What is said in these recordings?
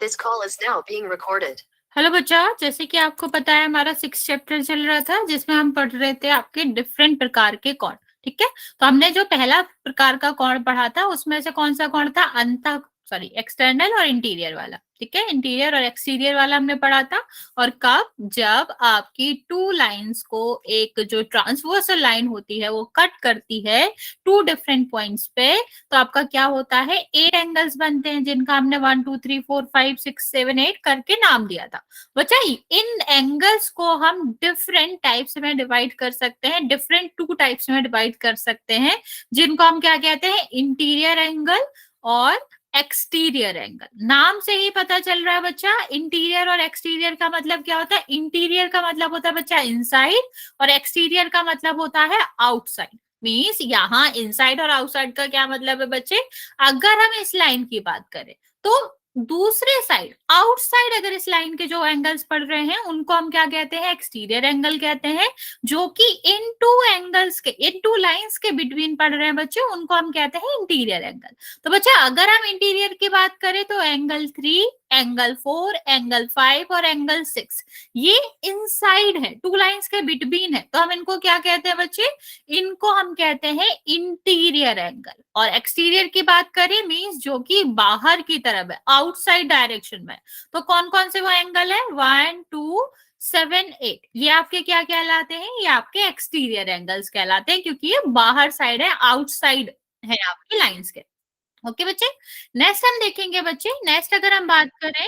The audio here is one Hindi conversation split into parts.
This call is now being recorded. Hello बच्चा, जैसे कि आपको पता है हमारा 6 चैप्टर चल रहा था जिसमें हम पढ़ रहे थे आपके डिफरेंट प्रकार के कोण। ठीक है, तो हमने जो पहला प्रकार का कोण पढ़ा था उसमें से कौन सा कोण था? एक्सटर्नल और इंटीरियर वाला। ठीक है, इंटीरियर और एक्सटीरियर वाला हमने पढ़ा था। और कब? जब आपकी टू लाइंस को एक जो ट्रांसवर्सल लाइन होती है वो कट करती है टू डिफरेंट पॉइंट्स पे, तो आपका क्या होता है? 8 एंगल्स बनते हैं जिनका हमने 1 2 3 4 5 6 7 8 करके नाम दिया था। बच्चा, इन एंगल्स को हम डिफरेंट टाइप्स में डिवाइड कर सकते हैं, डिफरेंट टू टाइप्स में डिवाइड कर सकते हैं, जिनको हम क्या कहते हैं? इंटीरियर एंगल और एक्सटीरियर एंगल। नाम से ही पता चल रहा है बच्चा, इंटीरियर और एक्सटीरियर का मतलब क्या होता है? इंटीरियर का मतलब होता है बच्चा इनसाइड, और एक्सटीरियर का मतलब होता है आउटसाइड। मीन्स यहाँ इनसाइड और आउटसाइड का क्या मतलब है बच्चे? अगर हम इस लाइन की बात करें तो दूसरे साइड, आउटसाइड अगर इस लाइन के जो एंगल्स पड़ रहे हैं उनको हम क्या कहते हैं? एक्सटीरियर एंगल कहते हैं। जो कि इन टू एंगल्स के, इन टू लाइंस के बिटवीन पड़ रहे हैं बच्चे, उनको हम कहते हैं इंटीरियर एंगल। तो बच्चा, अगर हम इंटीरियर की बात करें तो एंगल 3, एंगल 4, एंगल 5 और एंगल 6 ये इनसाइड है, टू लाइंस के बिटवीन है, तो हम इनको क्या कहते हैं बच्चे? इनको हम कहते हैं इंटीरियर एंगल। और एक्सटीरियर की बात करें मींस जो कि बाहर की तरफ है, आउटसाइड डायरेक्शन में, तो कौन कौन से वो एंगल है? 1 2 7 8, ये आपके क्या कहलाते हैं? ये आपके एक्सटीरियर एंगल्स कहलाते हैं, क्योंकि ये बाहर साइड है, आउटसाइड है आपकी लाइंस के। ओके बच्चे, नेक्स्ट हम देखेंगे बच्चे। नेक्स्ट अगर हम बात करें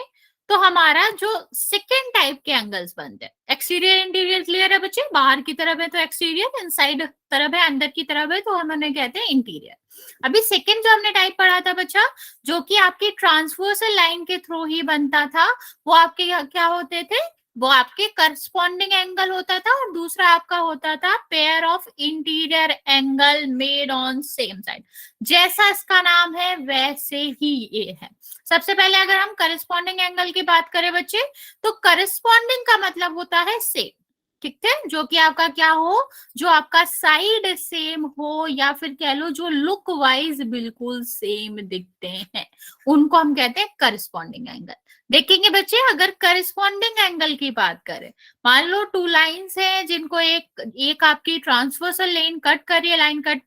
तो हमारा जो सेकेंड टाइप के एंगल्स बनते हैं, एक्सटीरियर इंटीरियर क्लियर है बच्चे? बाहर की तरफ है तो एक्सटीरियर, इनसाइड तरफ है, अंदर की तरफ है तो हम उन्हें कहते हैं इंटीरियर। अभी सेकेंड जो हमने टाइप पढ़ा था बच्चा, जो कि आपकी ट्रांसवर्सल लाइन के थ्रू ही बनता था, वो आपके क्या होते थे? वो आपके करस्पॉन्डिंग एंगल होता था, और दूसरा आपका होता था pair of interior angle made on same side. जैसा इसका नाम है वैसे ही ये है। सबसे पहले अगर हम करस्पॉन्डिंग एंगल की बात करें बच्चे, तो करस्पॉन्डिंग का मतलब होता है सेम। ठीक है, जो कि आपका क्या हो? जो आपका साइड सेम हो, या फिर कह लो जो लुक वाइज बिल्कुल सेम दिखते हैं, उनको हम कहते हैं करस्पॉन्डिंग एंगल। देखेंगे बच्चे, अगर करस्पॉन्डिंग एंगल की बात करें, मान लो टू लाइंस है जिनको एक आपकी ट्रांसवर्सल लाइन कट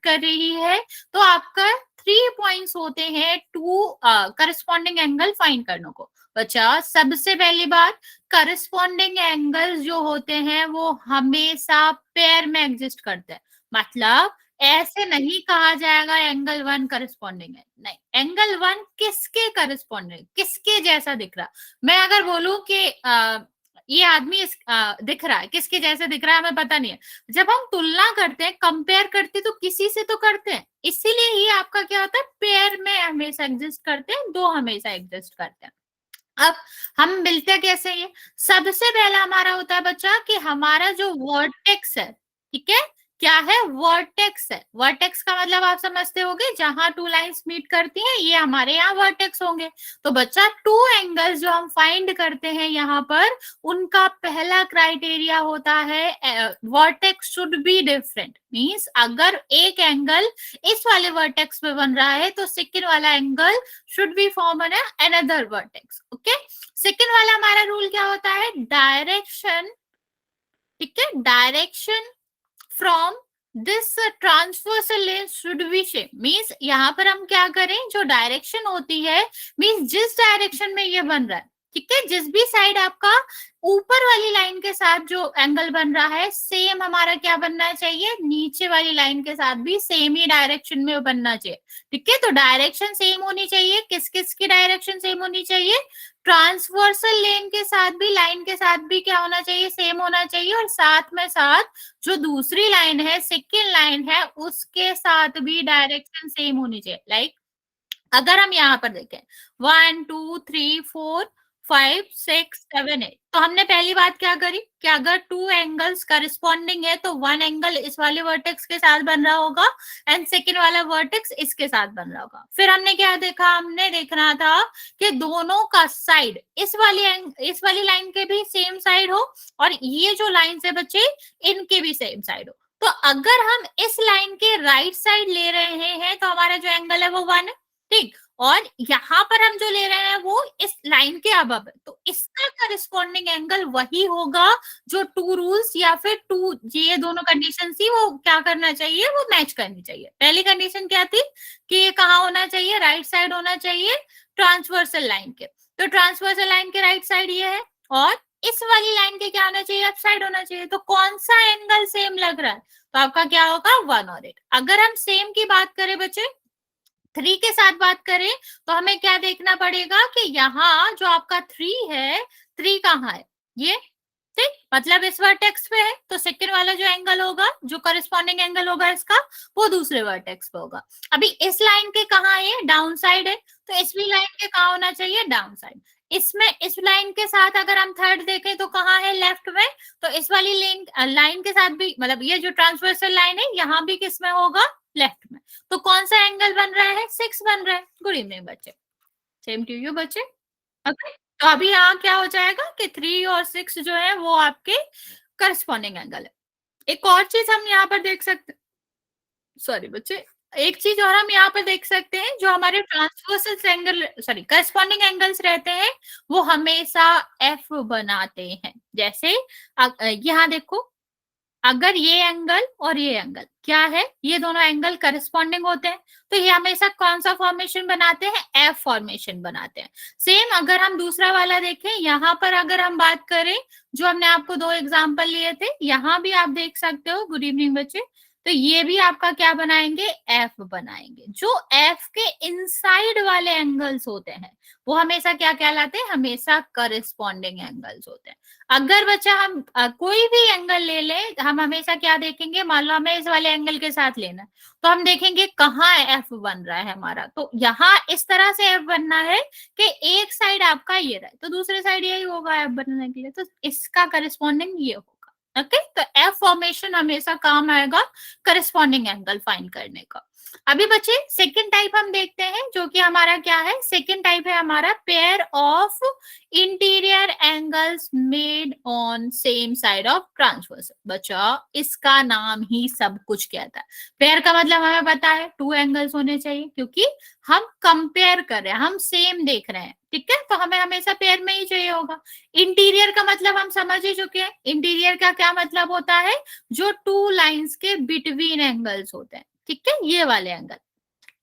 कर रही है, तो आपका 3 पॉइंट्स होते हैं टू करस्पॉन्डिंग एंगल फाइंड करने को। बच्चा, सबसे पहली बात, करस्पॉन्डिंग एंगल्स जो होते हैं वो हमेशा पेयर में एग्जिस्ट करते हैं। मतलब ऐसे नहीं कहा जाएगा एंगल 1 करस्पॉन्डिंग है, नहीं, एंगल 1 किसके करस्पॉन्डिंग, किसके जैसा दिख रहा? मैं अगर बोलूं कि ये आदमी दिख रहा है, किसके जैसे दिख रहा है हमें पता नहीं है। जब हम तुलना करते हैं, कंपेयर करते हैं, तो किसी से तो करते हैं, इसीलिए ही आपका क्या होता है? पेयर में हमेशा एग्जिस्ट करते हैं, दो हमेशा एग्जिस्ट करते हैं। अब हम मिलते कैसे हैं? सबसे पहला हमारा होता है बच्चा कि हमारा जो वर्टेक्स है, ठीक है, क्या है? वर्टेक्स है। वर्टेक्स का मतलब आप समझते होंगे, जहां टू लाइंस मीट करती हैं ये हमारे यहाँ वर्टेक्स होंगे। तो बच्चा, टू एंगल्स जो हम फाइंड करते हैं यहाँ पर, उनका पहला क्राइटेरिया होता है vertex should be different. Means अगर एक एंगल इस वाले वर्टेक्स पे बन रहा है तो सेकेंड वाला angle should be form on another vertex. Okay, second वाला हमारा रूल क्या होता है? डायरेक्शन, ठीक है, direction from this transversal lane should be same. Means यहाँ पर हम क्या करें, जो डायरेक्शन होती है, मीन्स जिस डायरेक्शन में ये बन रहा है, ठीक है, जिस भी साइड आपका ऊपर वाली लाइन के साथ जो एंगल बन रहा है, सेम हमारा क्या बनना चाहिए? नीचे वाली लाइन के साथ भी सेम ही डायरेक्शन में बनना चाहिए। ठीक है, तो डायरेक्शन सेम होनी चाहिए। किस किस की डायरेक्शन सेम होनी चाहिए? ट्रांसवर्सल लेन के साथ भी, लाइन के साथ भी क्या होना चाहिए? सेम होना चाहिए। और साथ में साथ जो दूसरी लाइन है, सेकेंड लाइन है, उसके साथ भी डायरेक्शन सेम होनी चाहिए। लाइक अगर हम यहाँ पर देखें 1 2 3 4 5 6 7 8, तो हमने पहली बात क्या करी कि अगर टू एंगल्स करस्पॉन्डिंग है तो वन एंगल इस वाले वर्टेक्स के साथ बन रहा होगा एंड सेकेंड वाला वर्टेक्स इसके साथ बन रहा होगा। फिर हमने क्या देखा? हमने देखना था कि दोनों का साइड इस वाली लाइन के भी सेम साइड हो, और ये जो लाइन है बच्चे, इनके भी सेम साइड हो। तो अगर हम इस लाइन के राइट साइड ले रहे हैं तो हमारा जो एंगल है वो 1 है, ठीक। और यहाँ पर हम जो ले रहे हैं वो इस लाइन के अबव है, तो इसका करस्पॉन्डिंग एंगल वही होगा जो टू रूल्स या फिर टू ये दोनों कंडीशन थी वो क्या करना चाहिए, वो मैच करनी चाहिए। पहली कंडीशन क्या थी कि ये कहाँ होना चाहिए, राइट साइड होना चाहिए ट्रांसवर्सल लाइन के, तो ट्रांसवर्सल लाइन के राइट साइड ये है, और इस वाली लाइन के क्या होना चाहिए, लेफ्ट साइड होना चाहिए। तो कौन सा एंगल सेम लग रहा है, तो आपका क्या होगा 1 और 8। अगर हम सेम की बात करें बच्चे 3 के साथ बात करें तो हमें क्या देखना पड़ेगा कि यहाँ जो आपका 3 है, 3 कहाँ है, ये ठीक, मतलब इस वर्टेक्स पे है, तो सेकंड वाला जो एंगल होगा, जो करस्पॉन्डिंग एंगल होगा इसका, वो दूसरे वर्टेक्स पे होगा। अभी इस लाइन के कहाँ है, डाउन साइड है, तो इस भी लाइन के कहाँ होना चाहिए, डाउन साइड। इसमें इस लाइन के साथ अगर हम थर्ड देखें तो कहाँ है, लेफ्ट में, तो इस वाली लाइन के साथ भी, मतलब ये जो ट्रांसवर्सल लाइन है यहाँ भी किस में होगा, लेफ्ट में। तो कौन सा एंगल बन रहा है, 6 बन रहा है। गुड इवनिंग बच्चे, सेम टू यू बच्चे। ओके, तो अभी यहाँ क्या हो जाएगा कि 3 और 6 जो है वो आपके करस्पॉन्डिंग एंगल है। एक और चीज हम यहाँ पर देख सकते, सॉरी बच्चे, एक चीज और हम यहाँ पर देख सकते हैं, जो हमारे transversal angle, sorry corresponding angles रहते हैं वो हमेशा एफ बनाते हैं। जैसे यहाँ देखो, अगर ये एंगल और ये एंगल क्या है, ये दोनों एंगल करस्पॉन्डिंग होते हैं, तो ये हमेशा कौन सा फॉर्मेशन बनाते हैं, एफ फॉर्मेशन बनाते हैं। सेम अगर हम दूसरा वाला देखें, यहाँ पर अगर हम बात करें, जो हमने आपको 2 एग्जांपल लिए थे, यहाँ भी आप देख सकते हो, गुड इवनिंग बच्चे, तो ये भी आपका क्या बनाएंगे, एफ बनाएंगे। जो एफ के इनसाइड वाले एंगल्स होते हैं वो हमेशा क्या कहलाते हैं, हमेशा करस्पॉन्डिंग एंगल्स होते हैं। अगर बच्चा हम कोई भी एंगल ले ले, हम हमेशा क्या देखेंगे, मान लो हमें इस वाले एंगल के साथ लेना है, तो हम देखेंगे कहाँ एफ बन रहा है हमारा, तो यहाँ इस तरह से एफ बनना है कि एक साइड आपका ये रहे तो दूसरे साइड यही होगा एफ बनने के लिए, तो इसका करस्पॉन्डिंग ये होगा। ओके, तो एफ फॉर्मेशन हमेशा काम आएगा करस्पॉन्डिंग एंगल फाइंड करने का। अभी बच्चे सेकंड टाइप हम देखते हैं, जो कि हमारा क्या है, सेकंड टाइप है हमारा pair of interior angles made on same side of transversal. बच्चा इसका नाम ही सब कुछ कहता है। पेयर का मतलब हमें पता है 2 एंगल्स होने चाहिए, क्योंकि हम कंपेयर कर रहे हैं, हम सेम देख रहे हैं, ठीक है, तो हमें हमेशा पेयर में ही चाहिए होगा। इंटीरियर का मतलब हम समझ ही चुके हैं, इंटीरियर का क्या मतलब होता है, जो 2 लाइंस के बिटवीन एंगल्स होते हैं, ठीक है, ये वाले एंगल।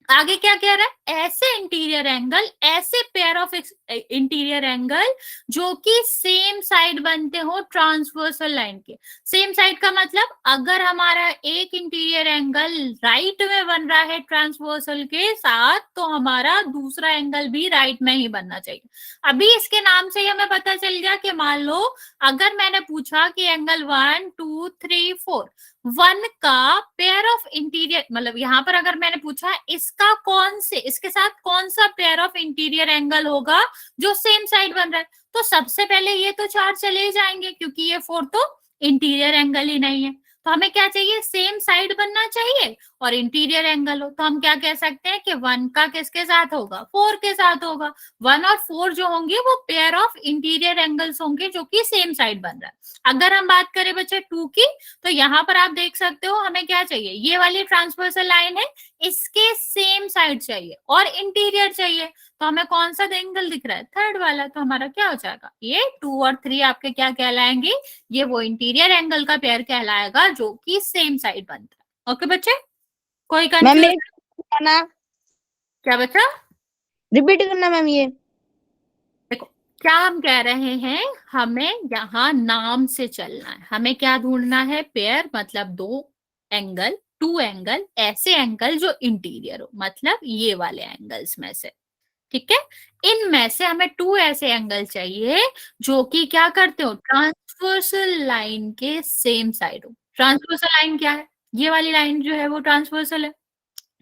आगे क्या कह रहा है, ऐसे इंटीरियर एंगल, ऐसे पेयर ऑफ इंटीरियर एंगल जो कि सेम साइड बनते हो ट्रांसवर्सल लाइन के। सेम साइड का मतलब अगर हमारा एक इंटीरियर एंगल राइट में बन रहा है ट्रांसवर्सल के साथ, तो हमारा दूसरा एंगल भी राइट में ही बनना चाहिए। अभी इसके नाम से ही हमें पता चल गया कि मान लो अगर मैंने पूछा कि एंगल 1 2 3 4 1 का पेयर ऑफ इंटीरियर, मतलब यहाँ पर अगर मैंने पूछा इसका कौन से, इसके साथ कौन सा पेयर ऑफ इंटीरियर एंगल होगा जो सेम साइड बन रहा है, तो सबसे पहले ये तो 4 चले जाएंगे, क्योंकि ये 4 तो इंटीरियर एंगल ही नहीं है। तो हमें क्या चाहिए, सेम साइड बनना चाहिए और इंटीरियर एंगल हो। तो हम क्या कह सकते हैं कि 1 का किसके साथ होगा, 4 के साथ होगा। 1 और 4 जो होंगे वो पेयर ऑफ इंटीरियर एंगल्स होंगे जो कि सेम साइड बन रहा है। अगर हम बात करें बच्चे 2 की, तो यहाँ पर आप देख सकते हो हमें क्या चाहिए, ये वाली ट्रांसवर्सल लाइन है, इसके सेम साइड चाहिए और इंटीरियर चाहिए। तो हमें कौन सा एंगल दिख रहा है, थर्ड वाला, तो हमारा क्या हो जाएगा, ये 2 और 3 आपके क्या कहलाएंगे, ये वो इंटीरियर एंगल का पेयर कहलाएगा जो कि सेम साइड बनता है। ओके बच्चे, कोई कंफ्यूजन, करना, क्या बच्चा, रिपीट करना मैम ये। देखो क्या हम कह रहे हैं, हमें यहाँ नाम से चलना है, हमें क्या ढूंढना है, पेयर मतलब 2 एंगल, 2 एंगल, ऐसे एंगल जो इंटीरियर हो, मतलब ये वाले एंगल्स में से, ठीक है, इनमें से हमें 2 ऐसे एंगल चाहिए जो कि क्या करते हो, ट्रांसवर्सल लाइन के सेम साइड हो। ट्रांसवर्सल लाइन क्या है, ये वाली लाइन जो है वो ट्रांसवर्सल है,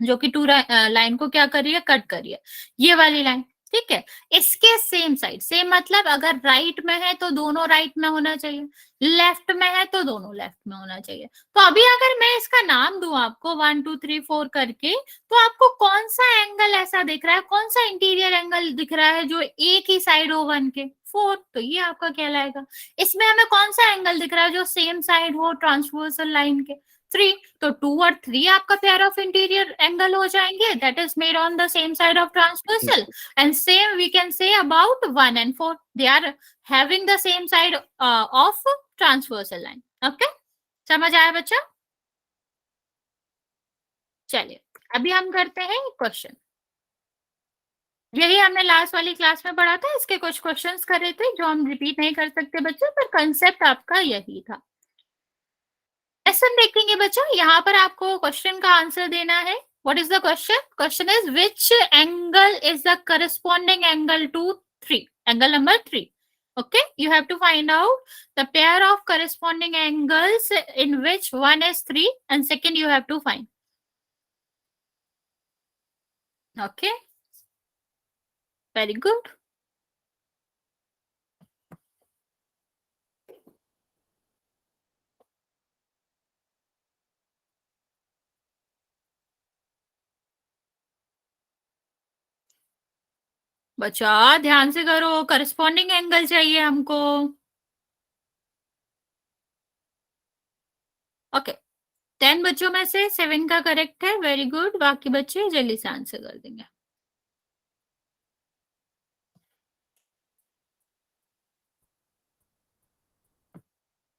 जो कि 2 लाइन को क्या कर रही है, कट कर रही है, ये वाली लाइन, ठीक है, इसके सेम साइड, सेम मतलब अगर राइट में है तो दोनों राइट में होना चाहिए, लेफ्ट में है तो दोनों लेफ्ट में होना चाहिए। तो अभी अगर मैं इसका नाम दूं आपको 1 2 3 4 करके, तो आपको कौन सा एंगल ऐसा दिख रहा है, कौन सा इंटीरियर एंगल दिख रहा है जो एक ही साइड हो 1 के, 4, तो ये आपका कहलाएगा। इसमें हमें कौन सा एंगल दिख रहा है जो सेम साइड हो ट्रांसवर्सल लाइन के, 3, तो 2 और 3 आपका पेयर ऑफ इंटीरियर एंगल हो जाएंगे, that is made on the same side of transversal. And same we can say about 1 and 4, they are having the same side of transversal line. Okay, समझ आया बच्चा? चलिए अभी हम करते हैं क्वेश्चन. यही हमने लास्ट वाली क्लास में पढ़ा था, इसके कुछ क्वेश्चंस कर रहे थे जो हम रिपीट नहीं कर सकते बच्चे, पर कंसेप्ट आपका यही था. क्वेश्चन देखेंगे बच्चा, यहाँ पर आपको क्वेश्चन का आंसर देना है. What is the question? Question is which angle is the corresponding angle to 3, angle number 3. Okay, you have to find out the pair of corresponding angles in which one is 3 and second you have to find. Okay, very good. बच्चा ध्यान से करो, करस्पॉन्डिंग एंगल चाहिए हमको. ओके, 10 बच्चों में से 7 का करेक्ट है, वेरी गुड. बाकी बच्चे जल्दी से आंसर कर देंगे.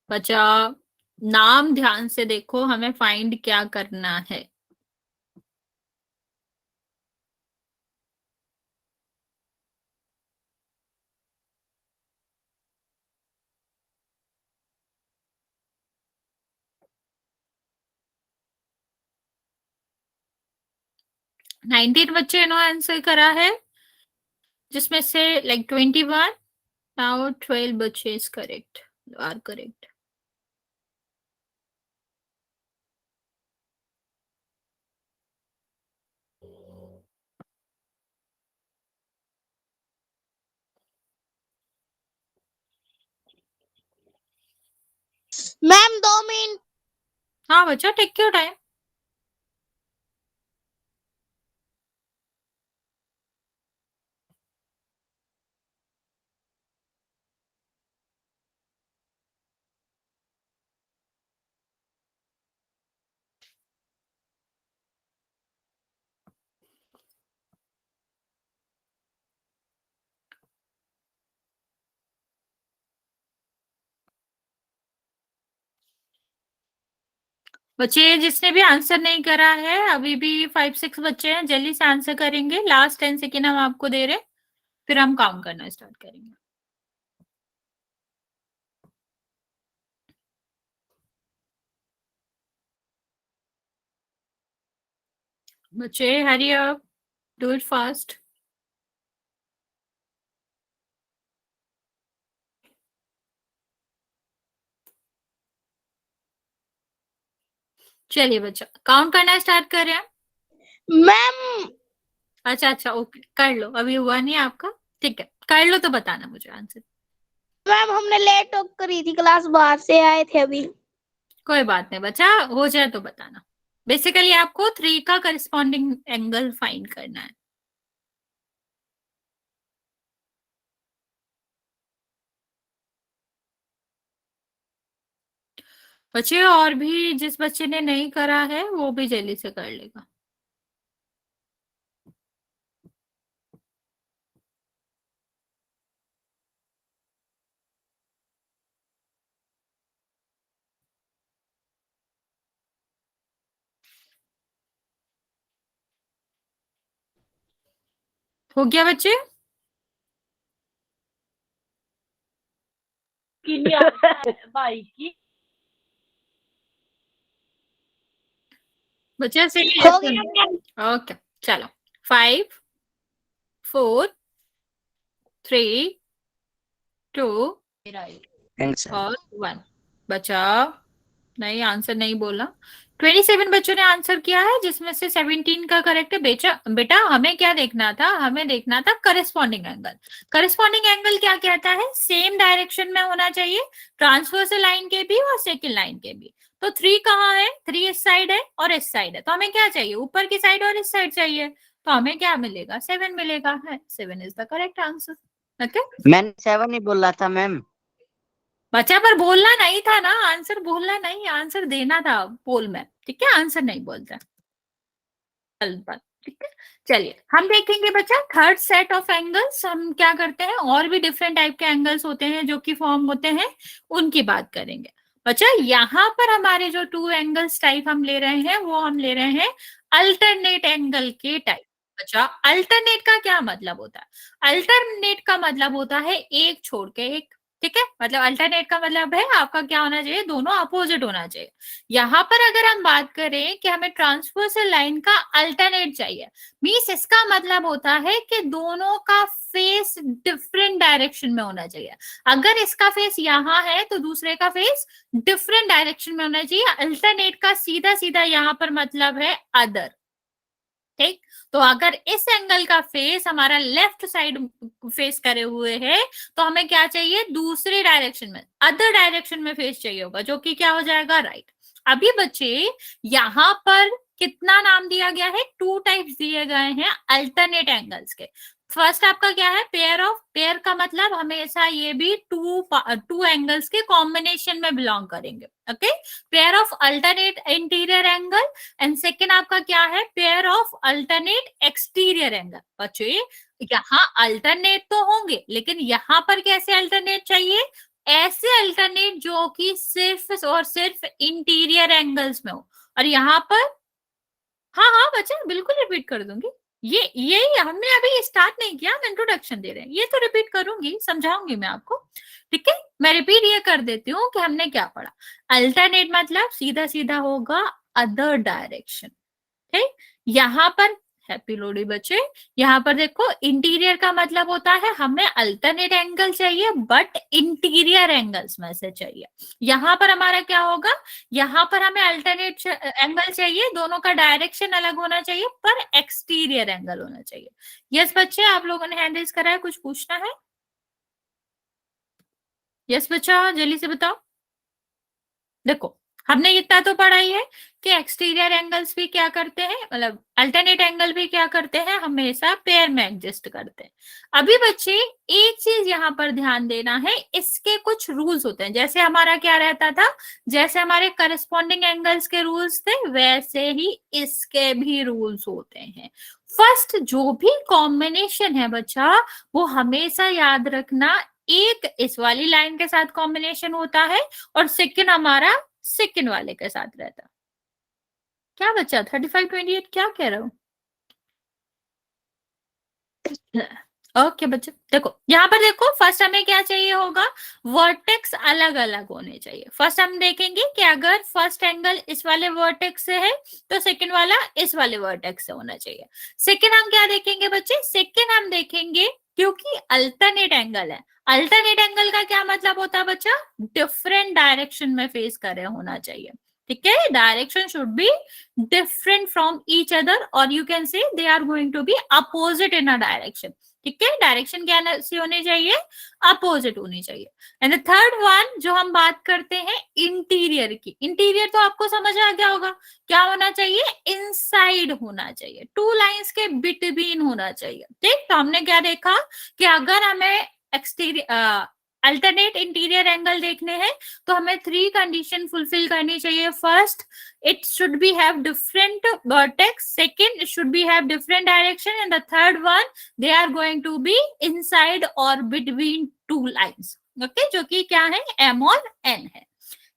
बच्चा नाम ध्यान से देखो, हमें फाइंड क्या करना है. नाइनटीन बच्चे ने आंसर करा है, जिसमें से लाइक 21. नाउ 12 बच्चे is correct, are correct. Ma'am 2 minute. हाँ बच्चा, टेक योर टाइम. बच्चे जिसने भी आंसर नहीं करा है, अभी भी 5-6 बच्चे हैं, जल्दी से आंसर करेंगे. लास्ट 10 सेकेंड हम आपको दे रहे, फिर हम काउंट करना स्टार्ट करेंगे. बच्चे hurry up, do it fast. चलिए बच्चा, काउंट करना स्टार्ट कर रहे हैं. मैम अच्छा ओके, कर लो. अभी हुआ नहीं आपका, ठीक है, कर लो तो बताना मुझे आंसर. मैम हमने लेट हो करी थी, क्लास बाहर से आए थे अभी. कोई बात नहीं बच्चा, हो जाए तो बताना. बेसिकली आपको 3 का करस्पॉन्डिंग एंगल फाइंड करना है. बच्चे और भी जिस बच्चे ने नहीं करा है वो भी जल्दी से कर लेगा. हो गया बच्चे? भाई की बच्चे से हो गया मैम. ओके, चलो. 5, 4, 3, 2 और 1. बच्चा नहीं, आंसर नहीं बोला. 27 बच्चों ने आंसर किया है, जिसमें से 17 का करेक्ट है. बेटा हमें क्या देखना था? हमें देखना था करस्पॉन्डिंग एंगल. करस्पॉन्डिंग एंगल क्या कहता है? सेम डायरेक्शन में होना चाहिए, ट्रांसवर्सल लाइन के भी और सेकंड लाइन के भी. तो 3 कहाँ है? 3 इस साइड है और इस साइड है, तो हमें क्या चाहिए? ऊपर की साइड और इस साइड चाहिए. तो हमें क्या मिलेगा? 7 मिलेगा है. 7 is the correct answer. Okay, मैंने 7 ही बोला था मैम. बच्चा पर बोलना नहीं था ना, आंसर बोलना नहीं, आंसर देना था पोल में, ठीक है, आंसर नहीं बोलता। ठीक है, चलिए हम देखेंगे बच्चा थर्ड सेट ऑफ एंगल्स। हम क्या करते हैं, और भी डिफरेंट टाइप के एंगल्स होते हैं जो कि फॉर्म होते हैं, उनकी बात करेंगे बच्चा। यहाँ पर हमारे जो टू एंगल्स टाइप हम ले रहे हैं वो हम ले रहे हैं अल्टरनेट एंगल के टाइप। बच्चा अल्टरनेट का क्या मतलब होता है? अल्टरनेट का मतलब होता है एक छोड़ के एक, ठीक है, मतलब अल्टरनेट का मतलब है आपका क्या होना चाहिए, दोनों अपोजिट होना चाहिए। यहाँ पर अगर हम बात करें कि हमें ट्रांसवर्सल लाइन का अल्टरनेट चाहिए, मीन्स इसका मतलब होता है कि दोनों का फेस डिफरेंट डायरेक्शन में होना चाहिए। अगर इसका फेस यहाँ है तो दूसरे का फेस डिफरेंट डायरेक्शन में होना चाहिए। अल्टरनेट का सीधा सीधा यहाँ पर मतलब है अदर, ठीक। तो अगर इस एंगल का फेस हमारा लेफ्ट साइड फेस करे हुए है तो हमें क्या चाहिए, दूसरे डायरेक्शन में, अदर डायरेक्शन में फेस चाहिए होगा, जो कि क्या हो जाएगा, राइट। अभी बच्चे यहाँ पर कितना नाम दिया गया है, टू टाइप्स दिए गए हैं अल्टरनेट एंगल्स के। फर्स्ट आपका क्या है, पेयर ऑफ, पेयर का मतलब हमेशा ये भी टू एंगल्स के कॉम्बिनेशन में बिलोंग करेंगे, okay. Pair of alternate interior angle and second आपका क्या है, pair of alternate exterior angle. बच्चे यहाँ अल्टरनेट तो होंगे लेकिन यहाँ पर कैसे अल्टरनेट चाहिए, ऐसे अल्टरनेट जो कि सिर्फ और सिर्फ इंटीरियर एंगल्स में हो। और यहाँ पर हाँ हाँ बच्चे बिल्कुल रिपीट कर दूंगी, ये यही हमने अभी स्टार्ट नहीं किया, हम इंट्रोडक्शन दे रहे हैं, ये तो रिपीट करूंगी, समझाऊंगी मैं आपको, ठीक है। मैं रिपीट ये कर देती हूँ कि हमने क्या पढ़ा। अल्टरनेट मतलब सीधा सीधा होगा अदर डायरेक्शन, ठीक। यहाँ पर हैप्पी लोहड़ी बच्चे, यहाँ पर देखो इंटीरियर का मतलब होता है हमें अल्टरनेट एंगल चाहिए बट इंटीरियर एंगल्स में से चाहिए। यहाँ पर हमारा क्या होगा, यहाँ पर हमें अल्टरनेट एंगल चाहिए, दोनों का डायरेक्शन अलग होना चाहिए पर एक्सटीरियर एंगल होना चाहिए। यस बच्चे, आप लोगों ने हैंड रेज करा है, कुछ पूछना है? यस बच्चा जल्दी से बताओ। देखो हमने इतना तो पढ़ा ही है कि एक्सटीरियर एंगल्स भी क्या करते हैं, मतलब अल्टरनेट एंगल भी क्या करते हैं, हमेशा पेयर में एडजस्ट करते हैं। अभी बच्चे एक चीज यहाँ पर ध्यान देना है, इसके कुछ रूल्स होते हैं। जैसे हमारा क्या रहता था, जैसे हमारे करस्पॉन्डिंग एंगल्स के रूल्स थे वैसे ही इसके भी रूल्स होते हैं। फर्स्ट जो भी कॉम्बिनेशन है बच्चा, वो हमेशा याद रखना, एक इस वाली लाइन के साथ कॉम्बिनेशन होता है और सेकंड हमारा सेकंड वाले के साथ रहता। क्या बच्चा 3528 क्या कह रहा हूं? ओके बच्चे देखो यहाँ पर देखो, फर्स्ट हमें क्या चाहिए होगा, वर्टेक्स अलग अलग होने चाहिए। फर्स्ट हम देखेंगे कि अगर फर्स्ट एंगल इस वाले वर्टेक्स से है तो सेकंड वाला इस वाले वर्टेक्स से होना चाहिए। सेकंड हम क्या देखेंगे बच्चे, सेकंड हम देखेंगे क्योंकि अल्टरनेट एंगल है, अल्टरनेट एंगल का क्या मतलब होता है बच्चा, डिफरेंट डायरेक्शन में फेस करे होना चाहिए, ठीक है। Direction should be different from each other और you can say they are going to be opposite in a direction, ठीक है। डायरेक्शन क्या होनी चाहिए, अपोजिट होनी चाहिए। एंड द थर्ड वन जो हम बात करते हैं इंटीरियर की, इंटीरियर तो आपको समझ आ गया होगा, क्या होना चाहिए, इनसाइड होना चाहिए, टू लाइंस के बिटवीन होना चाहिए, ठीक। तो हमने क्या देखा कि अगर हमें एक्सटीरियर अल्टरनेट इंटीरियर एंगल देखने हैं तो हमें थ्री कंडीशन फुलफिल करनी चाहिए। First, it should be have different vertex, second it should be have different direction, and the third one they are going to be inside or between two lines, okay, जो कि क्या है, m और n है।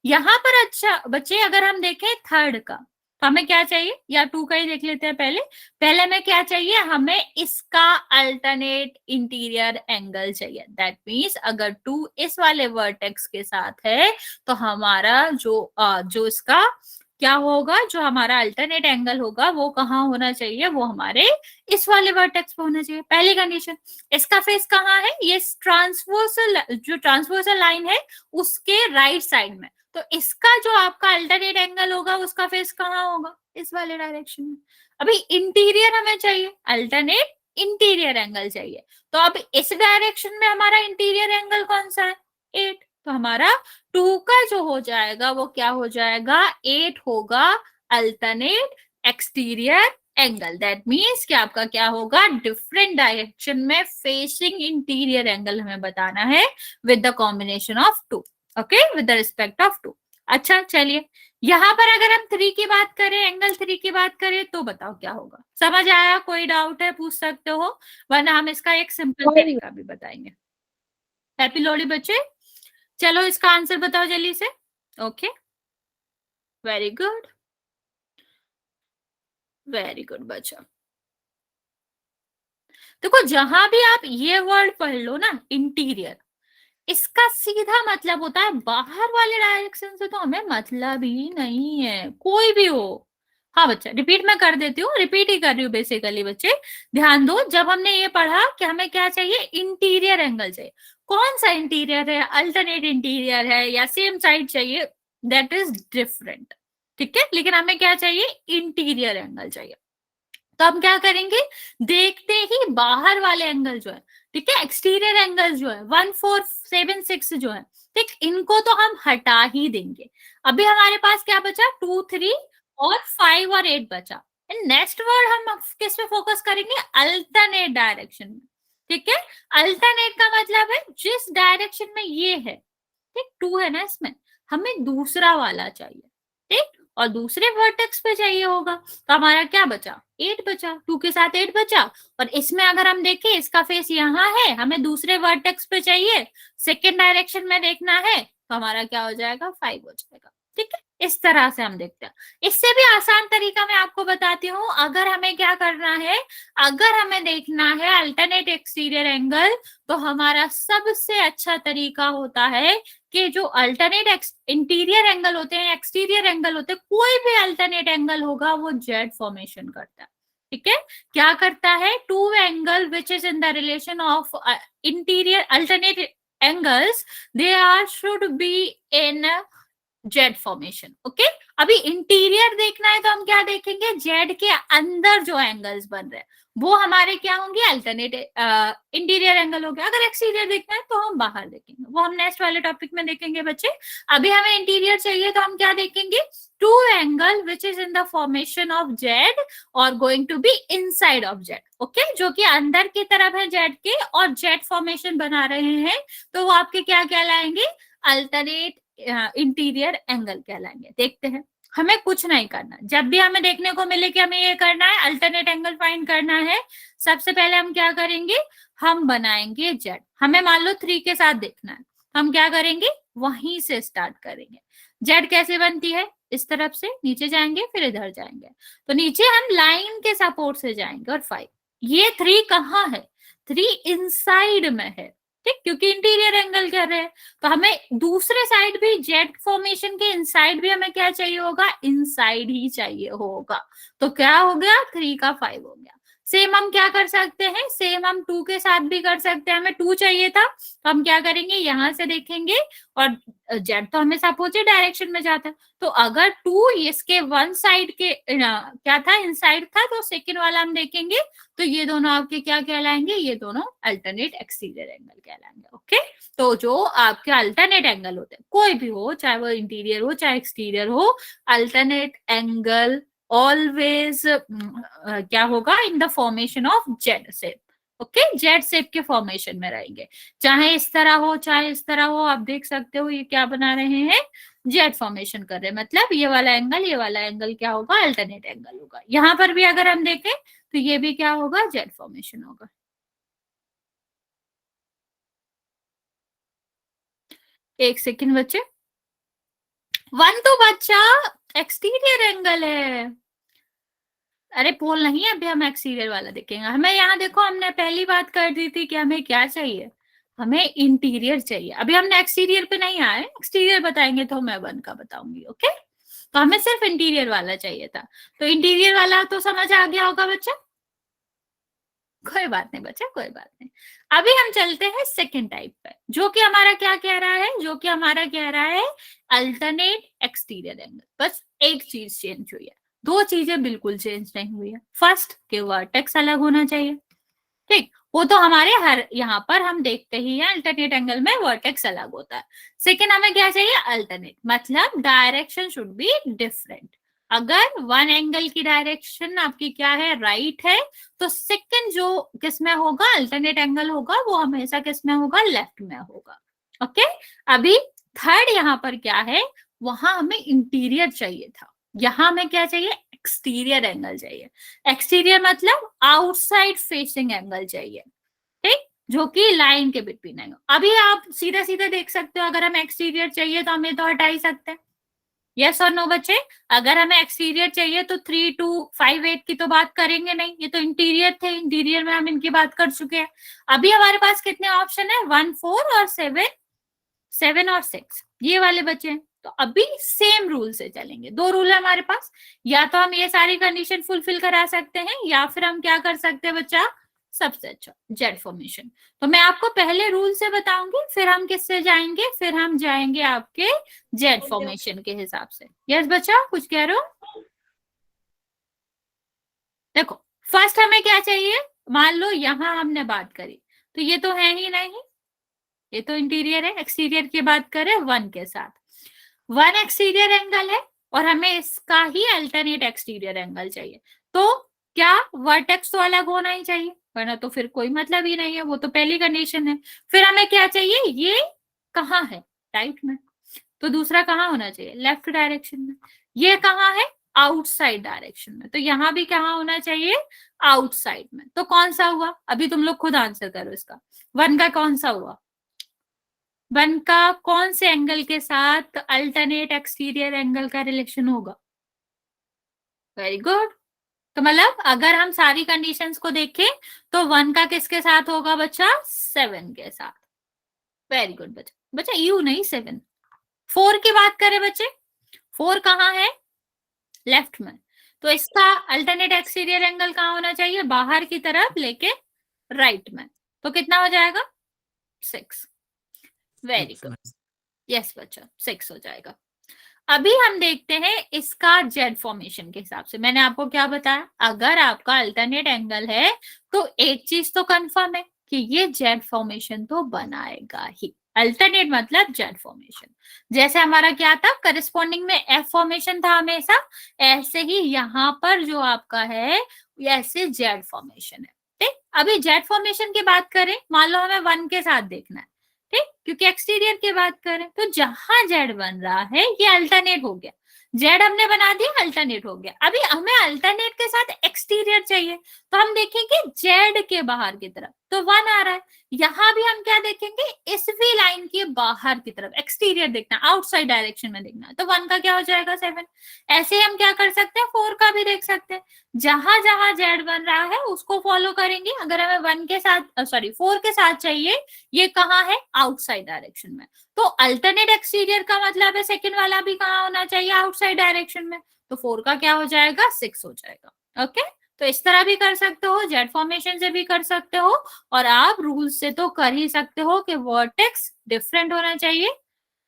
यहाँ पर अच्छा बच्चे अगर हम देखें थर्ड का तो हमें क्या चाहिए, या टू का ही देख लेते हैं पहले। पहले में क्या चाहिए, हमें इसका अल्टरनेट इंटीरियर एंगल चाहिए। दैट मीन्स अगर टू इस वाले वर्टेक्स के साथ है तो हमारा जो इसका क्या होगा, जो हमारा अल्टरनेट एंगल होगा वो कहाँ होना चाहिए, वो हमारे इस वाले वर्टेक्स पे होना चाहिए। पहली कंडीशन। इसका फेस कहाँ है, ये ट्रांसवर्सल, जो ट्रांसवर्सल लाइन है उसके राइट साइड में, तो इसका जो आपका अल्टरनेट एंगल होगा उसका फेस कहाँ होगा, इस वाले डायरेक्शन में। अभी इंटीरियर हमें चाहिए, अल्टरनेट इंटीरियर एंगल चाहिए, तो अब इस डायरेक्शन में हमारा इंटीरियर एंगल कौन सा है, 8, तो हमारा 2 का जो हो जाएगा वो क्या हो जाएगा, 8 होगा alternate exterior angle. That means कि आपका क्या होगा, डिफरेंट डायरेक्शन में फेसिंग इंटीरियर एंगल हमें बताना है with the combination of 2, okay, with the respect of 2। अच्छा चलिए, यहाँ पर अगर हम 3 की बात करें, एंगल 3 की बात करें, तो बताओ क्या होगा? समझ आया? कोई डाउट है पूछ सकते हो, वरना हम इसका एक सिंपल तरीका भी बताएंगे। हैप्पी लोहड़ी बच्चे। चलो इसका आंसर बताओ जल्दी से। Okay, very good, very good बच्चा। देखो जहां भी आप ये वर्ड पढ़ लो ना, इंटीरियर, इसका सीधा मतलब होता है बाहर वाले डायरेक्शन से तो हमें मतलब ही नहीं है, कोई भी हो। हाँ बच्चा, रिपीट मैं कर देती हूँ, रिपीट ही कर रही हूँ बेसिकली। बच्चे ध्यान दो, जब हमने ये पढ़ा कि हमें क्या चाहिए, इंटीरियर एंगल चाहिए। कौन सा इंटीरियर है? अल्टरनेट इंटीरियर है या सेम साइड चाहिए, दैट इज डिफरेंट, ठीक है। लेकिन हमें क्या चाहिए, इंटीरियर एंगल चाहिए। तो हम क्या करेंगे, देखते ही बाहर वाले एंगल जो है, ठीक है, एक्सटीरियर एंगल जो है 1476 जो है, ठीक, इनको तो हम हटा ही देंगे। अभी हमारे पास क्या बचा, 2, 3 और 5 और 8 बचा। नेक्स्ट वर्ड हम किस पे फोकस करेंगे, अल्टरनेट डायरेक्शन में, ठीक है। अल्टरनेट का मतलब है जिस डायरेक्शन में ये है, ठीक, 2 है ना इसमें, हमें दूसरा वाला चाहिए, ठीक, और दूसरे वर्टेक्स पे चाहिए होगा। तो हमारा क्या बचा, 8 बचा, 2 के साथ 8 बचा। और इसमें अगर हम देखें, इसका फेस यहाँ है, हमें दूसरे वर्टेक्स पे चाहिए, सेकेंड डायरेक्शन में देखना है, तो हमारा क्या हो जाएगा, 5 हो जाएगा, ठीक है। इस तरह से हम देखते हैं। इससे भी आसान तरीका मैं आपको बताती हूँ। अगर हमें क्या करना है, अगर हमें देखना है अल्टरनेट एक्सटीरियर एंगल, तो हमारा सबसे अच्छा तरीका होता है कि जो अल्टरनेट इंटीरियर एंगल होते हैं, एक्सटीरियर एंगल होते हैं, कोई भी अल्टरनेट एंगल होगा वो जेड फॉर्मेशन करता है, ठीक है। क्या करता है, two angle which is in the relation of interior alternate angles, they are should be in Z formation, okay. अभी इंटीरियर देखना है तो हम क्या देखेंगे, जेड के अंदर जो एंगल्स बन रहे हैं वो हमारे क्या होंगे, अल्टरनेट इंटीरियर एंगल हो गया। अगर एक्सटीरियर देखना है तो हम बाहर देखेंगे, वो हम नेक्स्ट वाले टॉपिक में देखेंगे बच्चे। अभी हमें इंटीरियर चाहिए तो हम क्या देखेंगे, two angle which is in the formation of Z और going to be inside of Z, okay, जो कि अंदर की तरफ है जेड के और जेड फॉर्मेशन बना रहे हैं, तो वो आपके क्या कहलाएंगे, अल्टरनेट इंटीरियर एंगल कहलाएंगे। देखते हैं, हमें कुछ नहीं करना, जब भी हमें देखने को मिले कि हमें ये करना है, अल्टरनेट एंगल फाइंड करना है, सबसे पहले हम क्या करेंगे, हम बनाएंगे जेड। हमें मान लो 3 के साथ देखना है, हम क्या करेंगे, वहीं से स्टार्ट करेंगे। जेड कैसे बनती है, इस तरफ से नीचे जाएंगे, फिर इधर जाएंगे, तो नीचे हम लाइन के सपोर्ट से जाएंगे। और 5, ये 3 कहाँ है, 3 इनसाइड में है, ठीक, क्योंकि इंटीरियर एंगल कर रहे हैं। तो हमें दूसरे साइड भी, जेड फॉर्मेशन के इनसाइड भी हमें क्या चाहिए होगा, इनसाइड ही चाहिए होगा। तो क्या हो गया, 3 का 5 हो गया। सेम हम क्या कर सकते हैं, सेम हम 2 के साथ भी कर सकते हैं। हमें 2 चाहिए था तो हम क्या करेंगे, यहां से देखेंगे, और जेड तो हमेशा अपोजिट डायरेक्शन में जाता है, तो अगर 2 इसके वन साइड के क्या था, इनसाइड था, तो सेकेंड वाला हम देखेंगे, तो ये दोनों आपके क्या कहलाएंगे, ये दोनों अल्टरनेट एक्सटीरियर एंगल कहलाएंगे, ओके। तो जो आपके अल्टरनेट एंगल होते हैं, कोई भी हो, चाहे वो इंटीरियर हो चाहे एक्सटीरियर हो, अल्टरनेट एंगल ऑलवेज क्या होगा, इन the formation of Z shape, okay, Z shape के फॉर्मेशन में रहेंगे। चाहे इस तरह हो चाहे इस तरह हो, आप देख सकते हो ये क्या बना रहे हैं, जेड फॉर्मेशन कर रहे हैं। मतलब ये वाला एंगल क्या होगा, अल्टरनेट एंगल होगा। यहाँ पर भी अगर हम देखें तो ये भी क्या होगा, जेड फॉर्मेशन होगा। एक सेकंड बच्चे, 1 तो बच्चा एक्सटीरियर एंगल है, अरे पोल नहीं है, अभी हम एक्सटीरियर वाला देखेंगे। हमें यहाँ देखो, हमने पहली बात कर दी थी कि हमें क्या चाहिए, हमें इंटीरियर चाहिए। अभी हमने एक्सटीरियर पे नहीं आए, एक्सटीरियर बताएंगे तो मैं 1 का बताऊंगी, ओके। तो हमें सिर्फ इंटीरियर वाला चाहिए था, तो इंटीरियर वाला तो समझ आ गया होगा बच्चा, कोई बात नहीं बच्चा, कोई बात नहीं। अभी हम चलते हैं सेकेंड टाइप पे, जो कि हमारा क्या कह रहा है, जो कि हमारा कह रहा है अल्टरनेट एक्सटीरियर एंगल। बस एक चीज चेंज हुई है, 2 चीजें बिल्कुल चेंज नहीं हुई है। फर्स्ट के वर्टेक्स अलग होना चाहिए, ठीक, वो तो हमारे हर यहाँ पर हम देखते ही हैं, अल्टरनेट एंगल में वर्टेक्स अलग होता है। सेकेंड हमें क्या चाहिए, अल्टरनेट, मतलब डायरेक्शन शुड बी डिफरेंट। अगर 1 एंगल की डायरेक्शन आपकी क्या है, राइट है, तो सेकंड जो किसमें होगा, अल्टरनेट एंगल होगा, वो हमेशा किसमें होगा, लेफ्ट में होगा, ओके। अभी थर्ड यहाँ पर क्या है, वहां हमें इंटीरियर चाहिए था, यहाँ हमें क्या चाहिए, एक्सटीरियर एंगल चाहिए। एक्सटीरियर मतलब आउटसाइड फेसिंग एंगल चाहिए, ठीक, जो कि लाइन के बिटवीन है। अभी आप सीधा सीधा देख सकते हो, अगर हमें एक्सटीरियर चाहिए तो हम ये तो हटा ही सकते हैं, यस और नो बच्चे। अगर हमें एक्सटीरियर चाहिए तो 3258 की तो बात करेंगे नहीं, ये तो इंटीरियर थे, इंटीरियर में हम इनकी बात कर चुके हैं। अभी हमारे पास कितने ऑप्शन है, 1 4 और 7, 7 और 6 ये वाले बचे हैं। तो अभी सेम रूल से चलेंगे, दो रूल है हमारे पास, या तो हम ये सारी कंडीशन फुलफिल करा सकते हैं, या फिर हम क्या कर सकते हैं बच्चा, सबसे अच्छा जेड फॉर्मेशन। तो मैं आपको पहले रूल से बताऊंगी, फिर हम किससे जाएंगे, फिर हम जाएंगे आपके जेड फॉर्मेशन के हिसाब से। यस बच्चा, कुछ कह रहे हो? देखो, फर्स्ट हमें क्या चाहिए, मान लो यहां हमने बात करी, तो ये तो है ही नहीं, ये तो इंटीरियर है। एक्सटीरियर की बात करें 1 के साथ, 1 एक्सटीरियर एंगल है और हमें इसका ही अल्टरनेट एक्सटीरियर एंगल चाहिए, तो क्या वर्टेक्स तो अलग होना ही चाहिए, वरना तो फिर कोई मतलब ही नहीं है, वो तो पहली कंडीशन है। फिर हमें क्या चाहिए, ये कहाँ है, राइट में, तो दूसरा कहाँ होना चाहिए, लेफ्ट डायरेक्शन में। ये कहाँ है, आउटसाइड डायरेक्शन में, तो यहाँ भी कहाँ होना चाहिए, आउटसाइड में। तो कौन सा हुआ, अभी तुम लोग खुद आंसर करो इसका, 1 का कौन सा हुआ, 1 का कौन से एंगल के साथ अल्टरनेट एक्सटीरियर एंगल का रिलेशन होगा, वेरी गुड। तो मतलब अगर हम सारी कंडीशंस को देखें तो 1 का किसके साथ होगा बच्चा, 7 के साथ, वेरी गुड बच्चा, बच्चा यू नहीं 7। 4 की बात करें बच्चे, 4 कहाँ है, लेफ्ट में, तो इसका अल्टरनेट एक्सटीरियर एंगल कहाँ होना चाहिए, बाहर की तरफ लेके राइट में, तो कितना हो जाएगा, 6, वेरी गुड, यस बच्चा 6 हो जाएगा। अभी हम देखते हैं इसका जेड फॉर्मेशन के हिसाब से। मैंने आपको क्या बताया, अगर आपका अल्टरनेट एंगल है तो एक चीज तो कंफर्म है कि ये जेड फॉर्मेशन तो बनाएगा ही, अल्टरनेट मतलब जेड फॉर्मेशन। जैसे हमारा क्या था, करस्पॉन्डिंग में एफ फॉर्मेशन था हमेशा, ऐसे ही यहाँ पर जो आपका है ऐसे जेड फॉर्मेशन है, ठीक। अभी जेड फॉर्मेशन की बात करें, मान लो हमें 1 के साथ देखना है, ठीक, क्योंकि एक्सटीरियर की बात करें तो जहां जेड बन रहा है ये अल्टरनेट हो गया, जेड हमने बना दिया, अल्टरनेट हो गया। अभी हमें अल्टरनेट के साथ एक्सटीरियर चाहिए, तो हम देखेंगे जेड के बाहर की तरफ, तो 1 आ रहा है। यहां भी हम क्या देखेंगे, इस भी लाइन के बाहर की तरफ, एक्सटीरियर देखना, आउटसाइड डायरेक्शन में देखना, तो 1 का क्या हो जाएगा, 7। ऐसे हम क्या कर सकते हैं, 4 का भी देख सकते हैं, जहां जहां जेड बन रहा है उसको फॉलो करेंगे। अगर हमें 1 के साथ, सॉरी 4 के साथ चाहिए, ये कहाँ है, आउटसाइड डायरेक्शन में, तो अल्टरनेट एक्सटीरियर का मतलब है सेकंड वाला भी कहाँ होना चाहिए, आउटसाइड डायरेक्शन में, तो 4 का क्या हो जाएगा, 6 हो जाएगा। ओके, तो इस तरह भी कर सकते हो, जेड फॉर्मेशन से भी कर सकते हो, और आप रूल से तो कर ही सकते हो कि वर्टेक्स डिफरेंट होना चाहिए।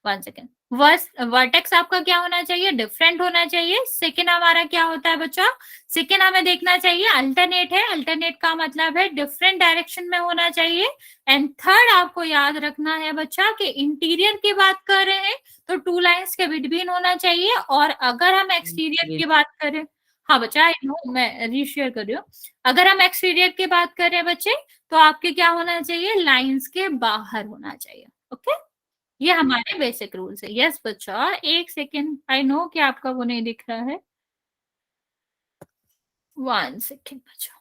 1 सेकेंड, वर्टेक्स आपका क्या होना चाहिए, डिफरेंट होना चाहिए। सेकेंड हमारा क्या होता है बच्चा, सेकेंड हमें देखना चाहिए अल्टरनेट है, अल्टरनेट का मतलब है डिफरेंट डायरेक्शन में होना चाहिए। एंड थर्ड आपको याद रखना है बच्चा कि इंटीरियर की बात कर रहे हैं तो 2 लाइंस के बिटवीन होना चाहिए, और अगर हम एक्सटीरियर की बात करें, हाँ बच्चा आई नो, मैं रीशेयर कर रही हूँ, अगर हम एक्सटीरियर की बात करें बच्चे तो आपके क्या होना चाहिए, लाइंस के बाहर होना चाहिए। ओके, ये हमारे बेसिक रूल्स है। यस बच्चा, एक सेकेंड, आई नो कि आपका वो नहीं दिख रहा है, 1 सेकेंड बच्चा।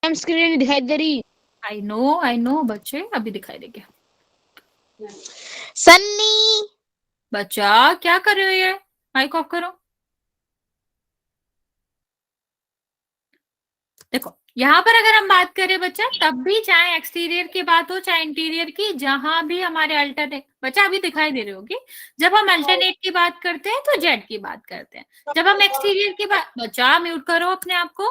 स्क्रीन दिखाई दे रही, आई नो बच्चे, अभी दिखाई देगा। सन्नी बच्चा क्या कर रहे हो, ये माइक ऑफ करो। देखो, यहाँ पर अगर हम बात करें बच्चा, तब भी चाहे एक्सटीरियर की बात हो चाहे इंटीरियर की, जहां भी हमारे अल्टरनेट, बच्चा अभी दिखाई दे रही होगी, जब हम अल्टरनेट की बात करते हैं तो जेड की बात करते हैं, जब हम एक्सटीरियर की बात, बच्चा म्यूट करो अपने आप को,